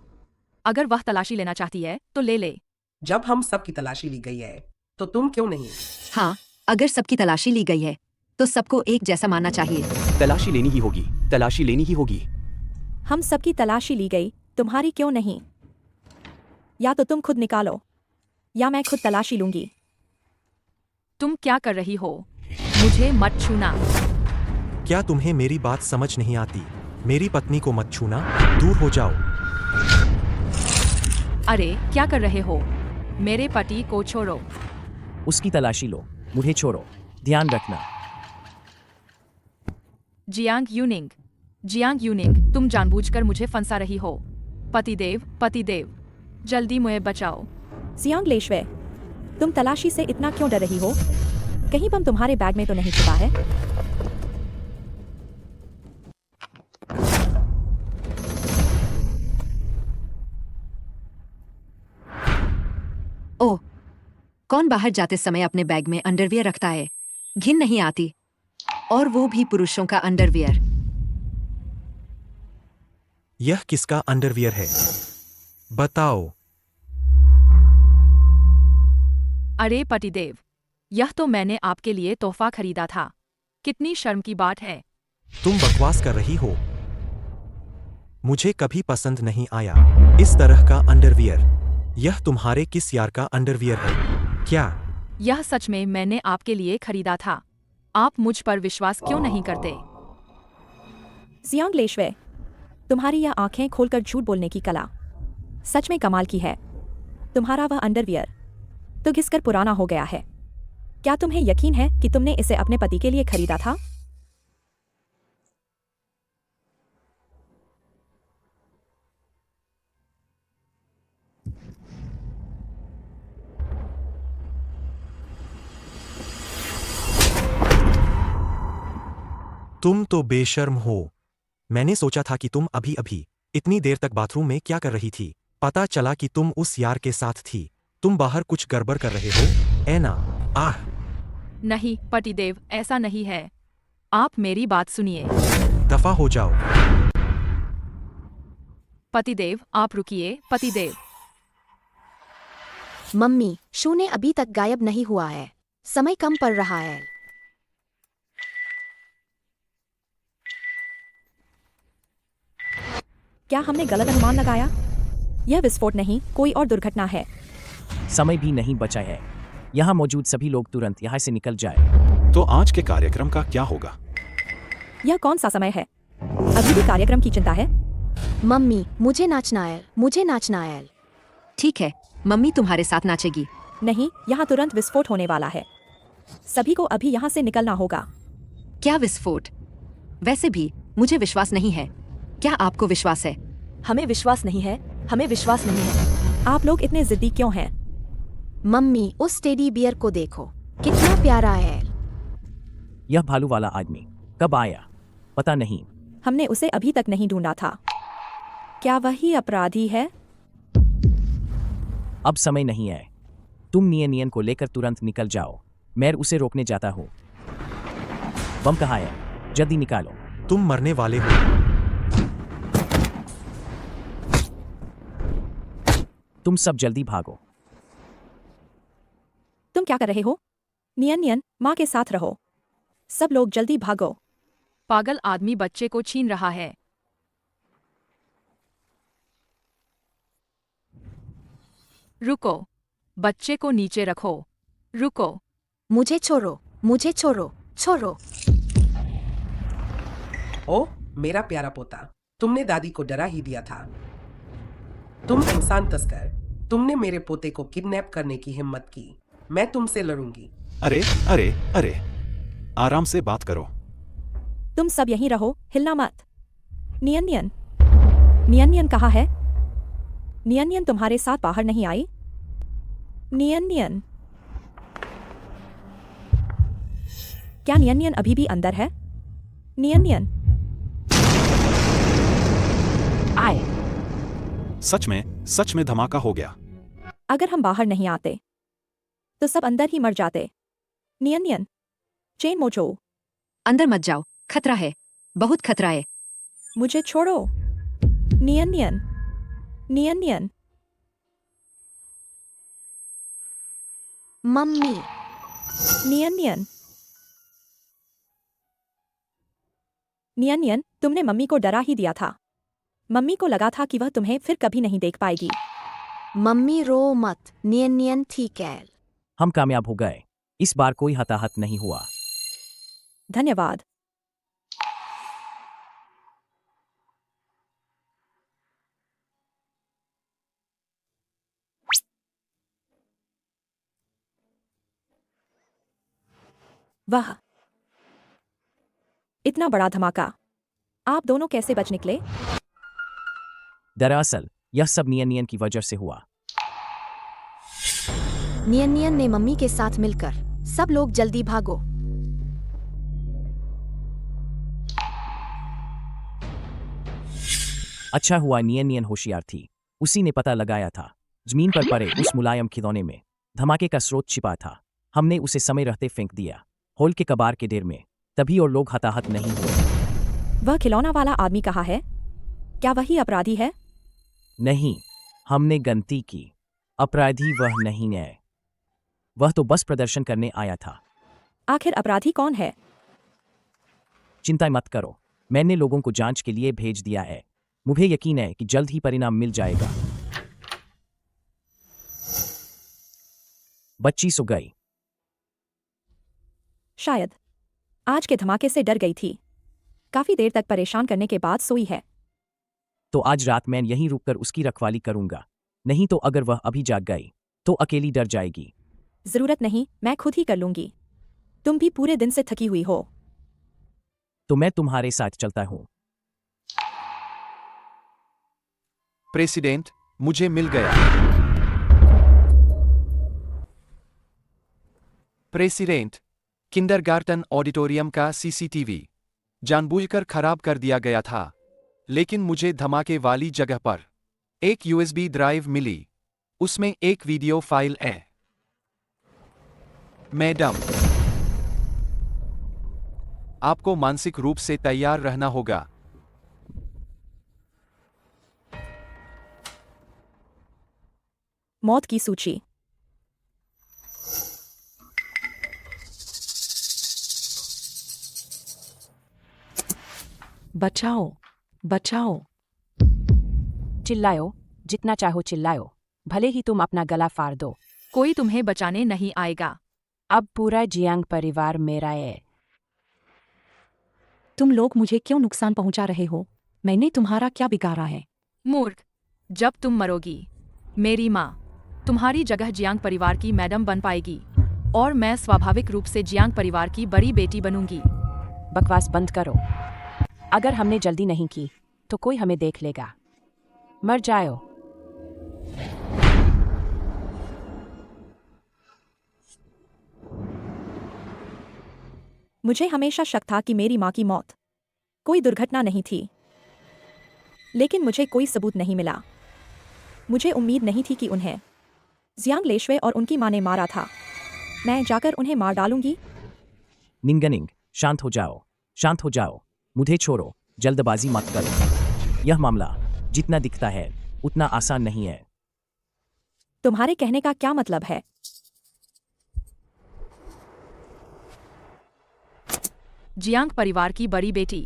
अगर वह तलाशी लेना चाहती है तो ले ले। जब हम सबकी तलाशी ली गई है तो तुम क्यों नहीं? हाँ, अगर सबकी तलाशी ली गई है तो सबको एक जैसा मानना चाहिए। तलाशी लेनी ही होगी, तलाशी लेनी ही होगी। हम सबकी तलाशी ली गई, तुम्हारी क्यों नहीं? या तो तुम खुद निकालो या मैं खुद तलाशी लूंगी। तुम क्या कर रही हो? मुझे मत छूना। क्या तुम्हें मेरी बात समझ नहीं आती? मेरी पत्नी को मत छूना, दूर हो जाओ। अरे क्या कर रहे हो? मेरे पति को छोड़ो। उसकी तलाशी लो, मुझे छोड़ो। ध्यान रखना। जियांग यूनिंग, तुम जानबूझकर मुझे फंसा रही हो। पतिदेव, जल्दी मुझे बचाओ। जियांग लेशवे, तुम तलाशी से इतना क्यों डर रही हो? कहीं बम तुम्हारे बैग में तो नहीं छुपा है? ओह, कौन बाहर जाते समय अपने बैग में अंडरवियर रखता है? घिन नहीं आती? और वो भी पुरुषों का अंडरवियर। यह किसका अंडरवियर है? बताओ। अरे पतिदेव, यह तो मैंने आपके लिए तोहफा खरीदा था। कितनी शर्म की बात है। तुम बकवास कर रही हो। मुझे कभी पसंद नहीं आया इस तरह का अंडरवियर। यह तुम्हारे किस यार का अंडरवियर है क्या? यह सच में मैंने आपके लिए खरीदा था। आप मुझ पर विश्वास क्यों नहीं करते? जियांग लेशवे, तुम्हारी यह आंखें खोलकर झूठ बोलने की कला सच में कमाल की है। तुम्हारा वह अंडरवियर तो घिसकर पुराना हो गया है। क्या तुम्हें यकीन है कि तुमने इसे अपने पति के लिए खरीदा था? तुम तो बेशर्म हो। मैंने सोचा था कि तुम अभी अभी इतनी देर तक बाथरूम में क्या कर रही थी। पता चला कि तुम उस यार के साथ थी। तुम बाहर कुछ गड़बड़ कर रहे हो, ऐना? आह! नहीं पतिदेव, ऐसा नहीं है। आप मेरी बात सुनिए। दफा हो जाओ। पतिदेव, आप रुकिए। पतिदेव। मम्मी, शू ने अभी तक गायब नहीं हुआ है। समय कम पड़ रहा है। क्या हमने गलत अनुमान लगाया? यह विस्फोट नहीं, कोई और दुर्घटना है। समय भी नहीं बचा है। यहाँ मौजूद सभी लोग तुरंत यहाँ से निकल जाए। तो आज के कार्यक्रम का क्या होगा? यह कौन सा समय है? अभी भी कार्यक्रम की चिंता है? मम्मी, मुझे नाचना है। ठीक है, मम्मी तुम्हारे साथ नाचेगी। नहीं, यहाँ तुरंत विस्फोट होने वाला है। सभी को अभी यहाँ से निकलना होगा। क्या विस्फोट? वैसे भी मुझे विश्वास नहीं है। क्या आपको विश्वास है? हमें विश्वास नहीं है। आप लोग इतने जिद्दी क्यों हैं? मम्मी, उस टेडी बियर को देखो, कितना प्यारा है। यह भालू वाला आदमी कब आया? पता नहीं। हमने उसे अभी तक नहीं ढूंढा था। क्या वही अपराधी है? अब समय नहीं है। तुम नियन को लेकर तुरंत निकल जाओ। मैं उसे रोकने जाता हूँ। बम कहाँ है? जल्दी निकालो। तुम मरने वाले हो। तुम सब जल्दी भागो। तुम क्या कर रहे हो? नियन, माँ के साथ रहो। सब लोग जल्दी भागो। पागल आदमी बच्चे को छीन रहा है। रुको, बच्चे को नीचे रखो। रुको। मुझे छोड़ो। ओ मेरा प्यारा पोता, तुमने दादी को डरा ही दिया था। तुम इंसान तस्कर, तुमने मेरे पोते को किडनैप करने की हिम्मत की। मैं तुमसे लड़ूंगी। अरे, आराम से बात करो। तुम सब यहीं रहो, हिलना मत। नियन नियन कहाँ है? नियन तुम्हारे साथ बाहर नहीं आई? नियन क्या नियन अभी भी अंदर है? नियन आए। सच में धमाका हो गया। अगर हम बाहर नहीं आते तो सब अंदर ही मर जाते। नियन चेन मोचो। अंदर मत जाओ, खतरा है, बहुत खतरा है। मुझे छोड़ो। नियन मम्मी। नियन तुमने मम्मी को डरा ही दिया था। मम्मी को लगा था कि वह तुम्हें फिर कभी नहीं देख पाएगी। मम्मी रो मत, नियन ठीक है। हम कामयाब हो गए। इस बार कोई हताहत नहीं हुआ। धन्यवाद। वाह, इतना बड़ा धमाका। आप दोनों कैसे बच निकले? दरअसल यह सब नियन की वजह से हुआ। नियन ने मम्मी के साथ मिलकर, सब लोग जल्दी भागो। अच्छा हुआ नियन होशियार थी। उसी ने पता लगाया था जमीन पर पड़े उस मुलायम खिलौने में धमाके का स्रोत छिपा था। हमने उसे समय रहते फेंक दिया हॉल के कबाड़ के ढेर में, तभी और लोग हताहत नहीं हुए। वह खिलौना वाला आदमी कहाँ है? क्या वही अपराधी है? नहीं, हमने गलती की। अपराधी वह नहीं है। वह तो बस प्रदर्शन करने आया था। आखिर अपराधी कौन है? चिंता मत करो, मैंने लोगों को जांच के लिए भेज दिया है। मुझे यकीन है कि जल्द ही परिणाम मिल जाएगा। बच्ची सो गई। शायद आज के धमाके से डर गई थी। काफी देर तक परेशान करने के बाद सोई है। तो आज रात मैं यहीं रुककर उसकी रखवाली करूंगा। नहीं तो अगर वह अभी जाग गई तो अकेली डर जाएगी। जरूरत नहीं, मैं खुद ही कर लूंगी। तुम भी पूरे दिन से थकी हुई हो। तो मैं तुम्हारे साथ चलता हूं। प्रेसिडेंट, मुझे मिल गया। प्रेसिडेंट, किंडरगार्टन ऑडिटोरियम का सीसीटीवी जानबूझकर खराब कर दिया गया था, लेकिन मुझे धमाके वाली जगह पर एक यूएसबी ड्राइव मिली। उसमें एक वीडियो फाइल है। मैडम, आपको मानसिक रूप से तैयार रहना होगा। मौत की सूची। बचाओ, बचाओ। चिल्लाओ, जितना चाहो चिल्लाओ, भले ही तुम अपना गला फाड़ दो। कोई तुम्हें बचाने नहीं आएगा। अब पूरा जियांग परिवार मेरा है। तुम लोग मुझे क्यों नुकसान पहुंचा रहे हो? मैंने तुम्हारा क्या बिगाड़ा है? मूर्ख, जब तुम मरोगी मेरी माँ तुम्हारी जगह जियांग परिवार की मैडम बन पाएगी और मैं स्वाभाविक रूप से जियांग परिवार की बड़ी बेटी बनूंगी। बकवास बंद करो। अगर हमने जल्दी नहीं की तो कोई हमें देख लेगा। मर जाओ। मुझे हमेशा शक था कि मेरी माँ की मौत कोई दुर्घटना नहीं थी, लेकिन मुझे कोई सबूत नहीं मिला। मुझे उम्मीद नहीं थी कि उन्हें जियांग लेशवे और उनकी माँ ने मारा था। मैं जाकर उन्हें मार डालूंगी। निंगनिंग, शांत हो जाओ, शांत हो जाओ। मुझे छोड़ो, जल्दबाजी मत करो। यह मामला जितना दिखता है उतना आसान नहीं है। तुम्हारे कहने का क्या मतलब है? जियांग परिवार की बड़ी बेटी।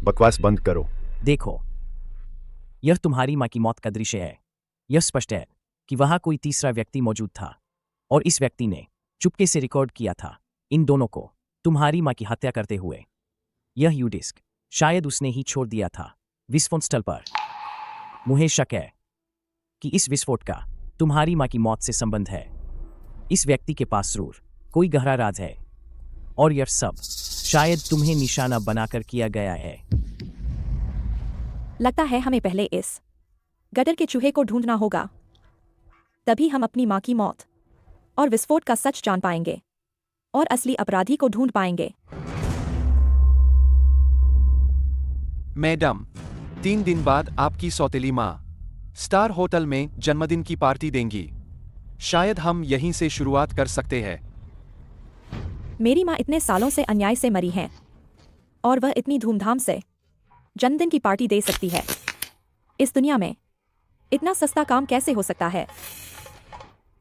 बकवास बंद करो। देखो, यह तुम्हारी माँ की मौत का दृश्य है। यह स्पष्ट है कि वहां कोई तीसरा व्यक्ति मौजूद था और इस व्यक्ति ने चुपके से रिकॉर्ड किया था इन दोनों को तुम्हारी माँ की हत्या करते हुए। यह यू डिस्क शायद उसने ही छोड़ दिया था विस्फोट स्थल पर। मुझे शक है कि इस विस्फोट का तुम्हारी माँ की मौत से संबंध है। इस व्यक्ति के पास जरूर कोई गहरा राज है और यह सब शायद तुम्हें निशाना बनाकर किया गया है। लगता है हमें पहले इस गटर के चूहे को ढूंढना होगा, तभी हम अपनी माँ की मौत और विस्फोट का सच जान पाएंगे और असली अपराधी को ढूंढ पाएंगे। मैडम, 3 दिन बाद आपकी सौतेली माँ स्टार होटल में जन्मदिन की पार्टी देंगी। शायद हम यहीं से शुरुआत कर सकते हैं। मेरी माँ इतने सालों से अन्याय से मरी हैं और वह इतनी धूमधाम से जन्मदिन की पार्टी दे सकती है। इस दुनिया में इतना सस्ता काम कैसे हो सकता है?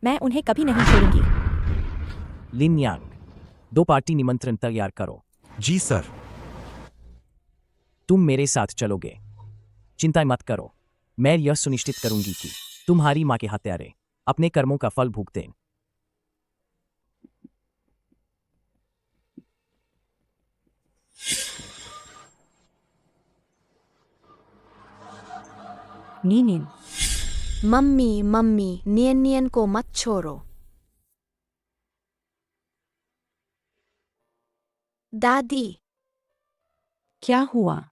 मैं उन्हें कभी नहीं छोड़ूंगी। लिन यांग, 2 पार्टी निमंत्रण तैयार करो। जी सर। तुम मेरे साथ चलोगे। चिंता मत करो, मैं यह सुनिश्चित करूंगी कि तुम्हारी माँ के हत्यारे अपने कर्मों का फल भुगतें। नीनिन, मम्मी मम्मी, नियन नियन को मत छोड़ो। दादी। क्या हुआ?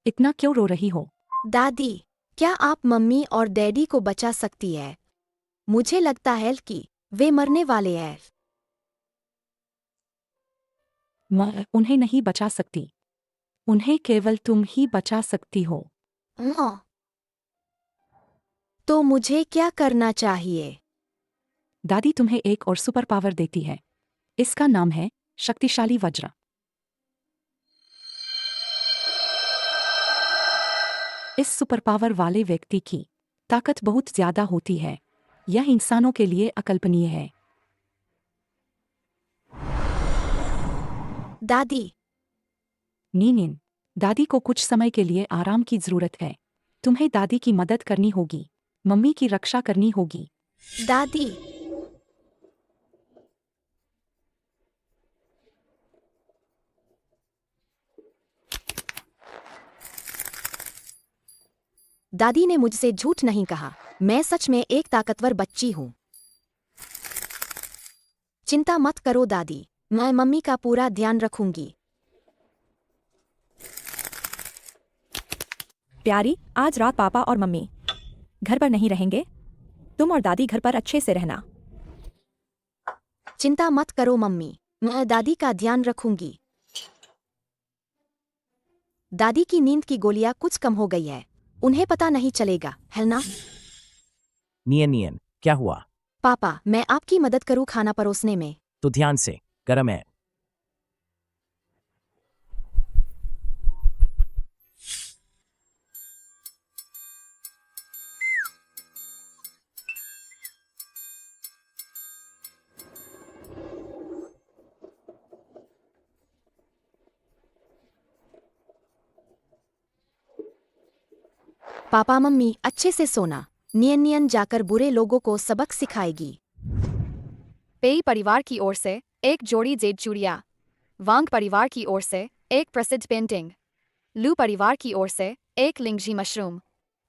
इतना क्यों रो रही हो? दादी, क्या आप मम्मी और डैडी को बचा सकती है? मुझे लगता है कि वे मरने वाले हैं। मैं उन्हें नहीं बचा सकती। उन्हें केवल तुम ही बचा सकती हो। तो मुझे क्या करना चाहिए? दादी तुम्हें एक और सुपर पावर देती है। इसका नाम है शक्तिशाली वज्र। इस सुपर पावर वाले व्यक्ति की ताकत बहुत ज्यादा होती है। यह इंसानों के लिए अकल्पनीय है। दादी। नीनिन, दादी को कुछ समय के लिए आराम की जरूरत है। तुम्हें दादी की मदद करनी होगी। मम्मी की रक्षा करनी होगी। दादी। दादी ने मुझसे झूठ नहीं कहा। मैं सच में एक ताकतवर बच्ची हूँ। चिंता मत करो दादी, मैं मम्मी का पूरा ध्यान रखूंगी। प्यारी, आज रात पापा और मम्मी घर पर नहीं रहेंगे। तुम और दादी घर पर अच्छे से रहना। चिंता मत करो मम्मी, मैं दादी का ध्यान रखूंगी। दादी की नींद की गोलियां कुछ कम हो गई है। उन्हें पता नहीं चलेगा, है ना? नियन नियन, क्या हुआ? पापा, मैं आपकी मदद करूं खाना परोसने में? तो ध्यान से, गरम है। पापा मम्मी अच्छे से सोना। नियन नियन जाकर बुरे लोगों को सबक सिखाएगी। पेई परिवार की ओर से एक जोड़ी जेड चूड़ियां। वांग परिवार की ओर से एक प्रसिद्ध पेंटिंग। लू परिवार की ओर से एक लिंगजी मशरूम।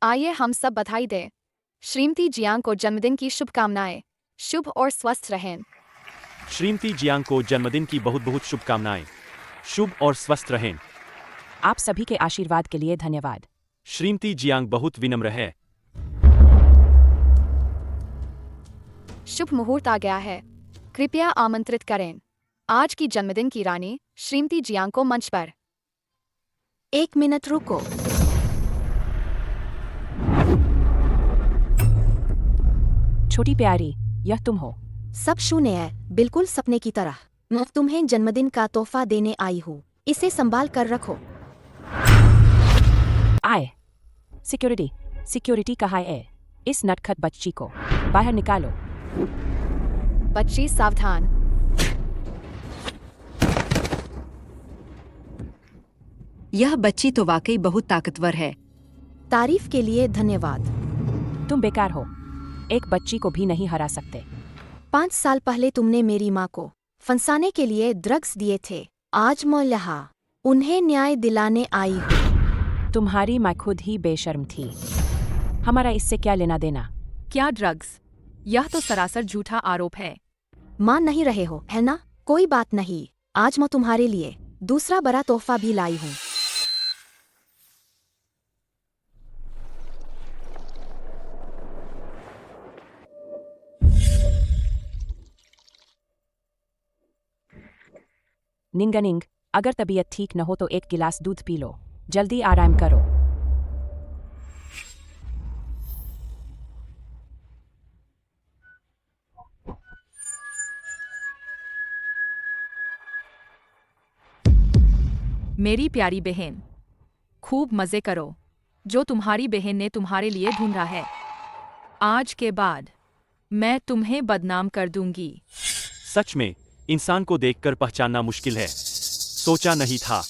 आइए हम सब बधाई दें श्रीमती जियांग को जन्मदिन की शुभकामनाएं। शुभ और स्वस्थ रहें। श्रीमती जियांग को जन्मदिन की बहुत बहुत शुभकामनाएं। शुभ और स्वस्थ रहें। आप सभी के आशीर्वाद के लिए धन्यवाद। श्रीमती जियांग बहुत विनम्र है। शुभ मुहूर्त आ गया है, कृपया आमंत्रित करें आज की जन्मदिन की रानी श्रीमती जियांग को मंच पर। 1 मिनट रुको। छोटी प्यारी, यह तुम हो? सब शून्य है, बिल्कुल सपने की तरह। मैं तुम्हें जन्मदिन का तोहफा देने आई हूँ। इसे संभाल कर रखो। आए। सिक्योरिटी, सिक्योरिटी कहाँ है? इस नटखट बच्ची को बाहर निकालो। बच्ची सावधान। यह बच्ची तो वाकई बहुत ताकतवर है। तारीफ के लिए धन्यवाद। तुम बेकार हो, एक बच्ची को भी नहीं हरा सकते। 5 साल पहले तुमने मेरी माँ को फंसाने के लिए ड्रग्स दिए थे। आज मैं यहाँ उन्हें न्याय दिलाने आई हूँ। तुम्हारी माँ खुद ही बेशर्म थी। हमारा इससे क्या लेना देना? क्या ड्रग्स? यह तो सरासर झूठा आरोप है। मान नहीं रहे हो, है ना? कोई बात नहीं, आज मैं तुम्हारे लिए दूसरा बड़ा तोहफा भी लाई हूँ। निंगनिंग, अगर तबीयत ठीक न हो तो एक गिलास दूध पी लो। जल्दी आराम करो। मेरी प्यारी बहन, खूब मजे करो। जो तुम्हारी बहन ने तुम्हारे लिए ढूंढा है। आज के बाद मैं तुम्हें बदनाम कर दूंगी। सच में इंसान को देखकर पहचानना मुश्किल है। सोचा नहीं था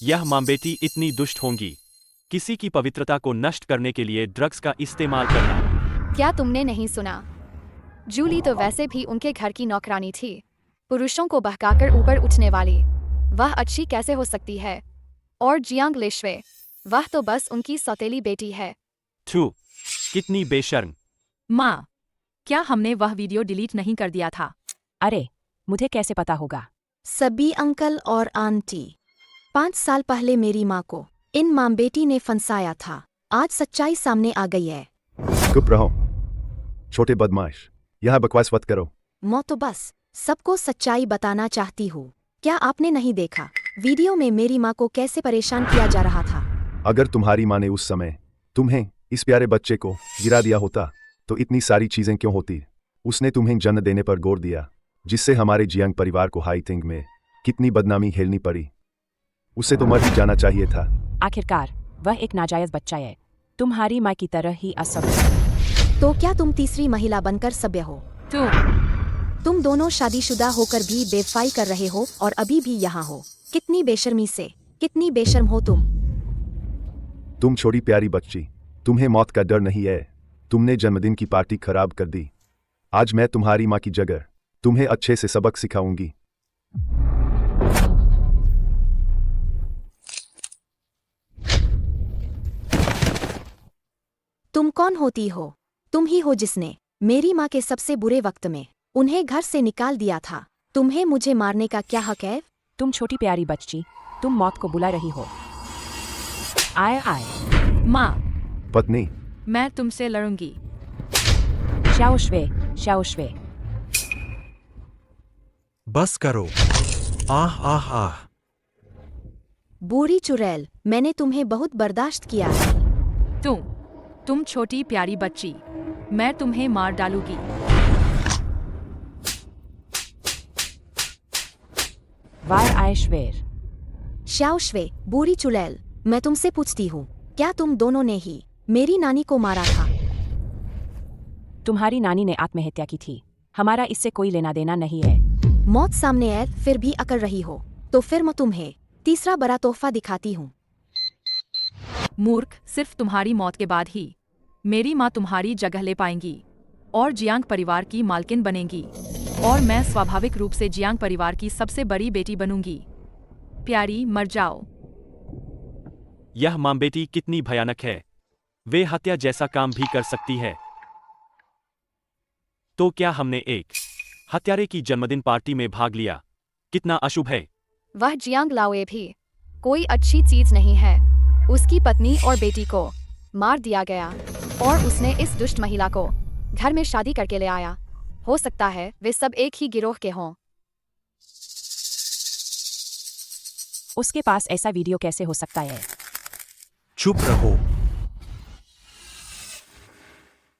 यह मां बेटी इतनी दुष्ट होंगी। किसी की पवित्रता को नष्ट करने के लिए ड्रग्स का इस्तेमाल करना। क्या तुमने नहीं सुना? जूली तो वैसे भी उनके घर की नौकरानी थी, पुरुषों को बहकाकर ऊपर उठने वाली। वह अच्छी कैसे हो सकती है? और जियांग लिशवे, वह तो बस उनकी सौतेली बेटी है। थू, कितनी बेशर्म। माँ, क्या हमने वह वीडियो डिलीट नहीं कर दिया था? अरे, मुझे कैसे पता होगा? सभी अंकल और आंटी, 5 साल पहले मेरी माँ को इन माँ बेटी ने फंसाया था। आज सच्चाई सामने आ गई है। चुप रहो, छोटे बदमाश, यहाँ बकवास मत करो। मैं तो बस सबको सच्चाई बताना चाहती हूँ। क्या आपने नहीं देखा वीडियो में मेरी माँ को कैसे परेशान किया जा रहा था? अगर तुम्हारी माँ ने उस समय तुम्हें, इस प्यारे बच्चे को गिरा दिया होता तो इतनी सारी चीजें क्यों होती? उसने तुम्हें जन्म देने पर गोर दिया, जिससे हमारे जियांग परिवार को हाईथिंग में कितनी बदनामी झेलनी पड़ी। उसे तो मर ही जाना चाहिए था। आखिरकार वह एक नाजायज बच्चा है, तुम्हारी माँ की तरह ही असभ्य। तो क्या तुम तीसरी महिला बनकर सभ्य हो? तुम दोनों शादीशुदा होकर भी बेवफाई कर रहे हो और अभी भी यहाँ हो। कितनी बेशर्मी से, कितनी बेशर्म हो तुम। तुम छोटी प्यारी बच्ची, तुम्हें मौत का डर नहीं है। तुमने जन्मदिन की पार्टी खराब कर दी। आज मैं तुम्हारी माँ की जगह तुम्हें अच्छे से सबक सिखाऊंगी। तुम कौन होती हो? तुम ही हो जिसने मेरी माँ के सबसे बुरे वक्त में उन्हें घर से निकाल दिया था। तुम्हें मुझे मारने का क्या हक है? तुम छोटी प्यारी बच्ची, तुम मौत को बुला रही हो। आए आए। माँ, पत्नी, मैं तुमसे लड़ूंगी। शाओशवे, शाओशवे। बस करो। आह आह आह। बूढ़ी चुड़ैल, मैंने तुम्हें बहुत बर्दाश्त किया है। तुम छोटी प्यारी बच्ची, मैं तुम्हें मार डालूंगी। वार आयश्वेर। शाओशवे, बूढ़ी चुड़ैल, मैं तुमसे पूछती हूँ, क्या तुम दोनों ने ही मेरी नानी को मारा था? तुम्हारी नानी ने आत्महत्या की थी। हमारा इससे कोई लेना देना नहीं है। मौत सामने है फिर भी अकड़ रही हो, तो फिर मैं तुम्हें तीसरा बड़ा तोहफा दिखाती हूँ। मूर्ख, सिर्फ तुम्हारी मौत के बाद ही मेरी माँ तुम्हारी जगह ले पाएंगी और जियांग परिवार की मालकिन बनेंगी और मैं स्वाभाविक रूप से जियांग परिवार की सबसे बड़ी बेटी बनूंगी। प्यारी, मर जाओ। यह मां बेटी कितनी भयानक है। वे हत्या जैसा काम भी कर सकती है। तो क्या हमने एक हत्यारे की जन्मदिन पार्टी में भाग लिया? कितना अशुभ है। वह जियांग लाओए भी कोई अच्छी चीज नहीं है। उसकी पत्नी और बेटी को मार दिया गया और उसने इस दुष्ट महिला को घर में शादी करके ले आया। हो सकता है वे सब एक ही गिरोह के हों। उसके पास ऐसा वीडियो कैसे हो सकता है? चुप रहो।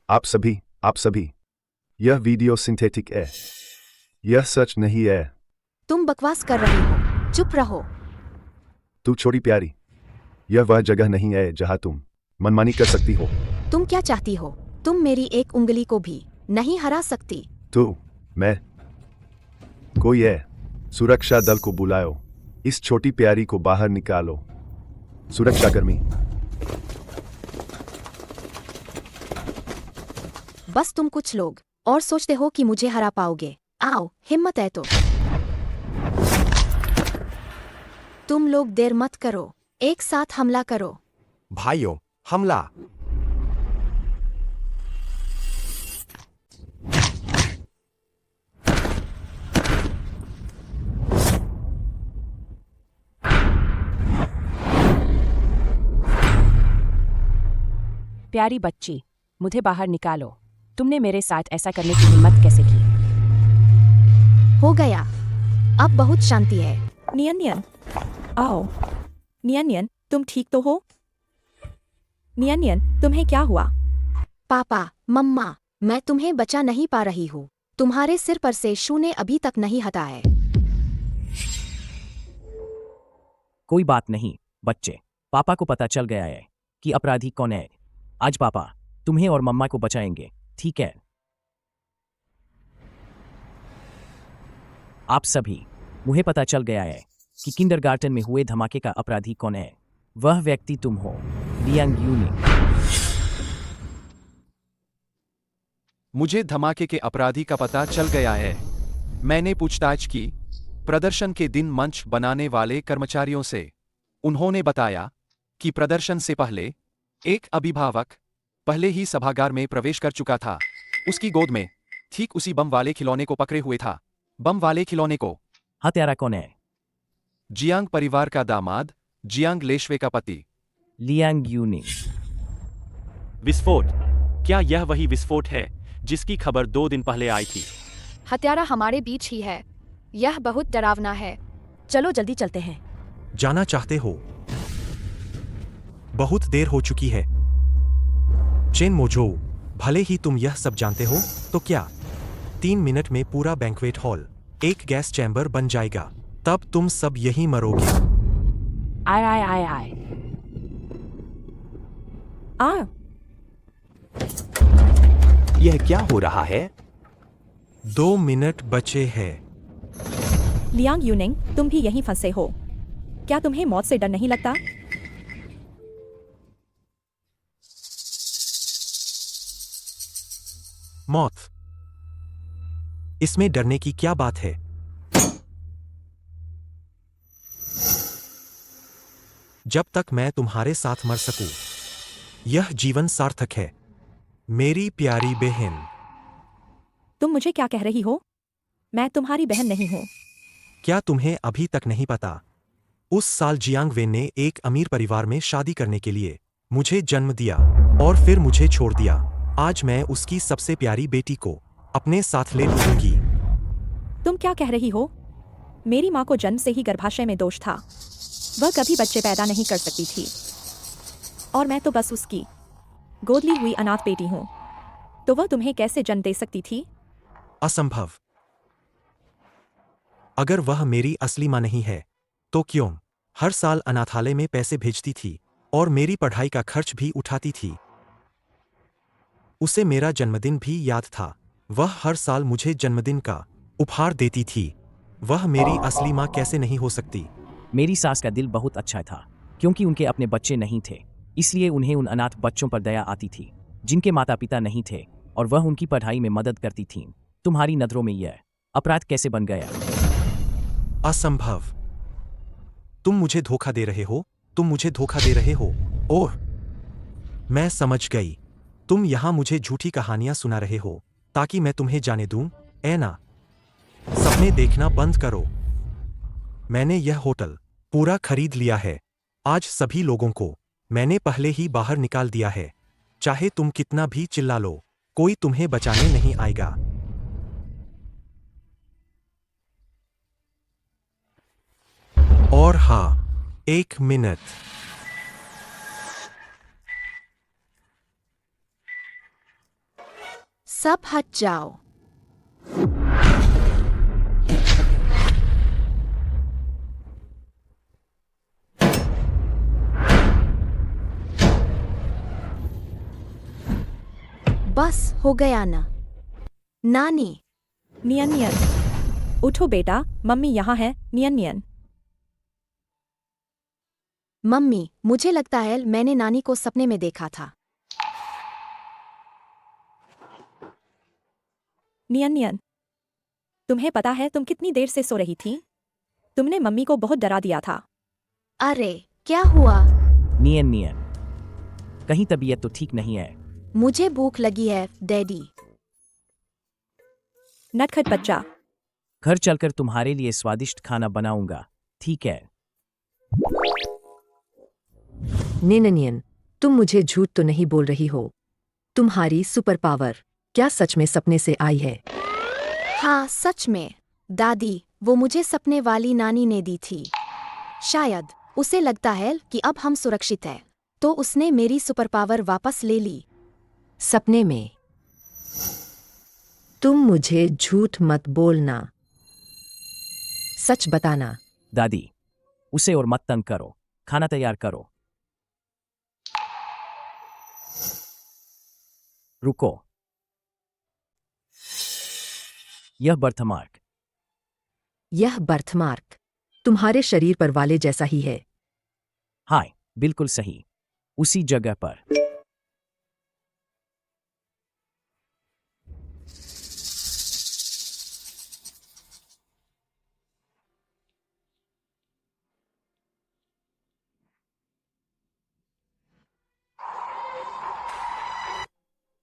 आप सभी, यह वीडियो सिंथेटिक है। यह सच नहीं है। तुम बकवास कर रही हो, चुप रहो। तू छोटी प्यारी, यह वह जगह नहीं है जहां तुम मनमानी कर सकती हो। तुम क्या चाहती हो? तुम मेरी एक उंगली को भी नहीं हरा सकती। मैं कोई है? सुरक्षा दल को बुलाओ। इस छोटी प्यारी को बाहर निकालो। सुरक्षाकर्मी। बस तुम कुछ लोग और सोचते हो कि मुझे हरा पाओगे। आओ, हिम्मत है तो। तुम लोग देर मत करो, एक साथ हमला करो। भाइयों, हमला। प्यारी बच्ची, मुझे बाहर निकालो। तुमने मेरे साथ ऐसा करने की हिम्मत कैसे की? हो गया, अब बहुत शांति है। नियन नियन, आओ। नियन नियन, तुम ठीक तो हो? नियन नियन, तुम्हें क्या हुआ? पापा, मम्मा, मैं तुम्हें बचा नहीं पा रही हूँ। तुम्हारे सिर पर से शून्य अभी तक नहीं हटा है। कोई बात नहीं बच्चे, पापा को पता चल गया है कि अपराधी कौन है। आज पापा तुम्हें और मम्मा को बचाएंगे, ठीक है? आप सभी, मुझे पता चल गया है कि किंडरगार्टन में हुए धमाके का अपराधी कौन है। वह व्यक्ति तुम हो, लियांग यूनिंग। मुझे धमाके के अपराधी का पता चल गया है। मैंने पूछताछ की प्रदर्शन के दिन मंच बनाने वाले कर्मचारियों से। उन्होंने बताया कि प्रदर्शन से पहले एक अभिभावक पहले ही सभागार में प्रवेश कर चुका था। उसकी गोद में ठीक उसी बम वाले खिलौने को पकड़े हुए था। बम वाले खिलौने को हत्यारा कौन है? जियांग परिवार का दामाद, जियांग लेशवे का पति, लियांग यूनिंग। विस्फोट, क्या यह वही विस्फोट है जिसकी खबर 2 दिन पहले आई थी? हत्यारा हमारे बीच ही है। यह बहुत डरावना है। चलो जल्दी चलते हैं। जाना चाहते हो? बहुत देर हो चुकी है। चेन मोजो, भले ही तुम यह सब जानते हो, तो क्या 3 मिनट में पूरा बैंक्वेट हॉल एक गैस चैम्बर बन जाएगा? तब तुम सब यहीं मरोगे। आय आय आय आय। यह क्या हो रहा है? 2 मिनट बचे हैं। लियांग यूनिंग, तुम भी यहीं फंसे हो। क्या तुम्हें मौत से डर नहीं लगता? मौत? इसमें डरने की क्या बात है? जब तक मैं तुम्हारे साथ मर सकूं, यह जीवन सार्थक है। मेरी प्यारी बहन। तुम मुझे क्या कह रही हो? मैं तुम्हारी बहन नहीं हूं। क्या तुम्हें अभी तक नहीं पता? उस साल जियांग वेन ने एक अमीर परिवार में शादी करने के लिए मुझे जन्म दिया और फिर मुझे छोड़ दिया। आज मैं उसकी सबसे प्यारी बेटी को अपने साथ ले लूंगी। तुम क्या कह रही हो? मेरी माँ को जन्म से ही गर्भाशय में दोष था। वह कभी बच्चे पैदा नहीं कर सकती थी और मैं तो बस उसकी गोद ली हुई अनाथ बेटी हूँ। तो वह तुम्हें कैसे जन्म दे सकती थी? असंभव। अगर वह मेरी असली माँ नहीं है तो क्यों हर साल अनाथालय में पैसे भेजती थी और मेरी पढ़ाई का खर्च भी उठाती थी? उसे मेरा जन्मदिन भी याद था। वह हर साल मुझे जन्मदिन का उपहार देती थी। वह मेरी असली माँ कैसे नहीं हो सकती? मेरी सास का दिल बहुत अच्छा था क्योंकि उनके अपने बच्चे नहीं थे, इसलिए उन्हें उन अनाथ बच्चों पर दया आती थी जिनके माता पिता नहीं थे और वह उनकी पढ़ाई में मदद करती थीं। तुम्हारी नजरों में यह अपराध कैसे बन गया? असंभव। तुम मुझे धोखा दे रहे हो। तुम मुझे धोखा दे रहे हो। और मैं समझ गई। तुम यहां मुझे झूठी कहानियां सुना रहे हो ताकि मैं तुम्हें जाने दूं। ऐना, सपने देखना बंद करो। मैंने यह होटल पूरा खरीद लिया है। आज सभी लोगों को मैंने पहले ही बाहर निकाल दिया है। चाहे तुम कितना भी चिल्ला लो, कोई तुम्हें बचाने नहीं आएगा। और हाँ, 1 मिनट। सब हट जाओ। बस हो गया ना? नानी। नियन नियन, उठो बेटा, मम्मी यहाँ है। नियन नियन। मम्मी, मुझे लगता है मैंने नानी को सपने में देखा था। नियन नियन, तुम्हें पता है तुम कितनी देर से सो रही थी? तुमने मम्मी को बहुत डरा दिया था। अरे, क्या हुआ? नियन नियन, कहीं तबीयत तो ठीक नहीं है? मुझे भूख लगी है, डैडी। नटखट बच्चा। घर चलकर तुम्हारे लिए स्वादिष्ट खाना बनाऊंगा, ठीक है? नियन, तुम मुझे झूठ तो नहीं बोल रही हो? तुम्हारी सुपर पावर क्या सच में सपने से आई है? हाँ, सच में। दादी, वो मुझे सपने वाली नानी ने दी थी। शायद उसे लगता है कि अब हम सुरक्षित हैं, तो उसने मेरी सुपर पावर वापस ले ली। सपने में तुम मुझे झूठ मत बोलना, सच बताना। दादी, उसे और मत तंग करो, खाना तैयार करो। रुको, यह बर्थमार्क। यह बर्थमार्क तुम्हारे शरीर पर वाले जैसा ही है। हाय, बिल्कुल सही, उसी जगह पर।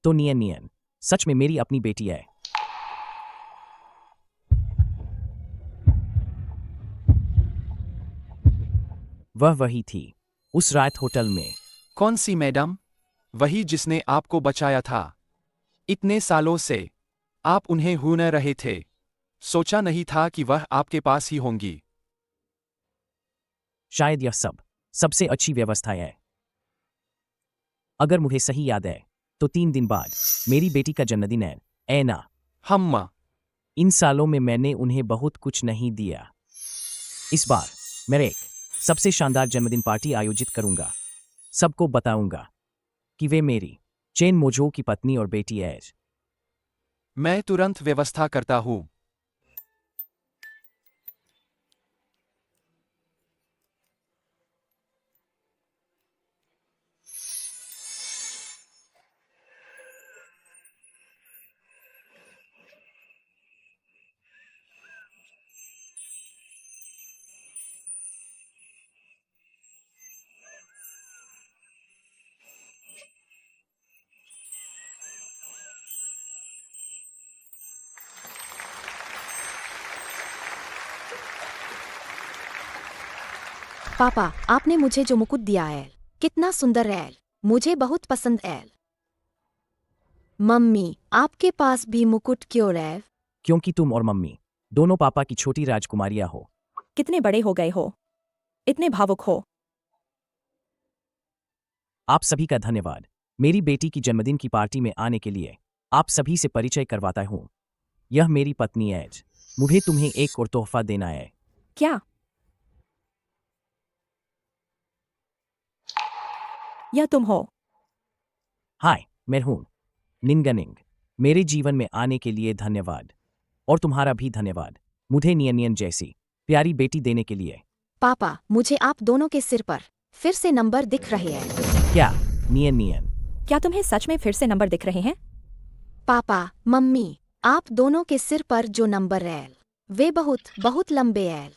तो नियन नियन, सच में मेरी अपनी बेटी है। वह वही थी, उस रात होटल में। कौन सी मैडम? वही जिसने आपको बचाया था। इतने सालों से आप उन्हें ढूंढ रहे थे। सोचा नहीं था कि वह आपके पास ही होंगी। शायद यह सबसे अच्छी व्यवस्था है। अगर मुझे सही याद है तो 3 दिन बाद मेरी बेटी का जन्मदिन है, ऐना। हम इन सालों में मैंने उन्हें बहुत कुछ नहीं दिया। इस बार मैं एक सबसे शानदार जन्मदिन पार्टी आयोजित करूंगा। सबको बताऊंगा कि वे मेरी चेन मोजो की पत्नी और बेटी है। मैं तुरंत व्यवस्था करता हूँ। पापा, आपने मुझे जो मुकुट दिया है, कितना सुंदर है, मुझे बहुत पसंद है। मम्मी, आपके पास भी मुकुट क्यों है? क्योंकि तुम और मम्मी दोनों पापा की छोटी राजकुमारियां हो। कितने बड़े हो गए हो, इतने भावुक हो। आप सभी का धन्यवाद मेरी बेटी की जन्मदिन की पार्टी में आने के लिए। आप सभी से परिचय करवाता हूँ। यह मेरी पत्नी है। मुझे तुम्हें एक और तोहफा देना है। क्या? यह तुम हो? हाय, मैं हूं निंगनिंग। मेरे जीवन में आने के लिए धन्यवाद। और तुम्हारा भी धन्यवाद मुझे नियन जैसी प्यारी बेटी देने के लिए। पापा, मुझे आप दोनों के सिर पर फिर से नंबर दिख रहे हैं। क्या नियन? क्या तुम्हें सच में फिर से नंबर दिख रहे हैं? पापा, मम्मी, आप दोनों के सिर पर जो नंबर है, वे बहुत बहुत लंबे हैं।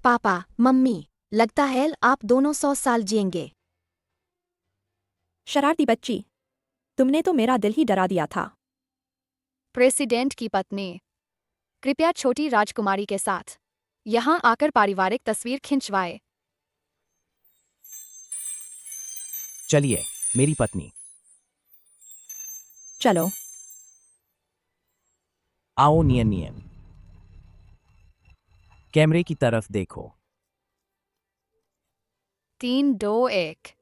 पापा, मम्मी, लगता है आप दोनों 100 साल जिएंगे। शरारती बच्ची, तुमने तो मेरा दिल ही डरा दिया था। प्रेसिडेंट की पत्नी, कृपया छोटी राजकुमारी के साथ यहाँ आकर पारिवारिक तस्वीर खिंचवाए। चलिए, मेरी पत्नी। चलो। आओ नियन। कैमरे की तरफ देखो। 3, 2, 1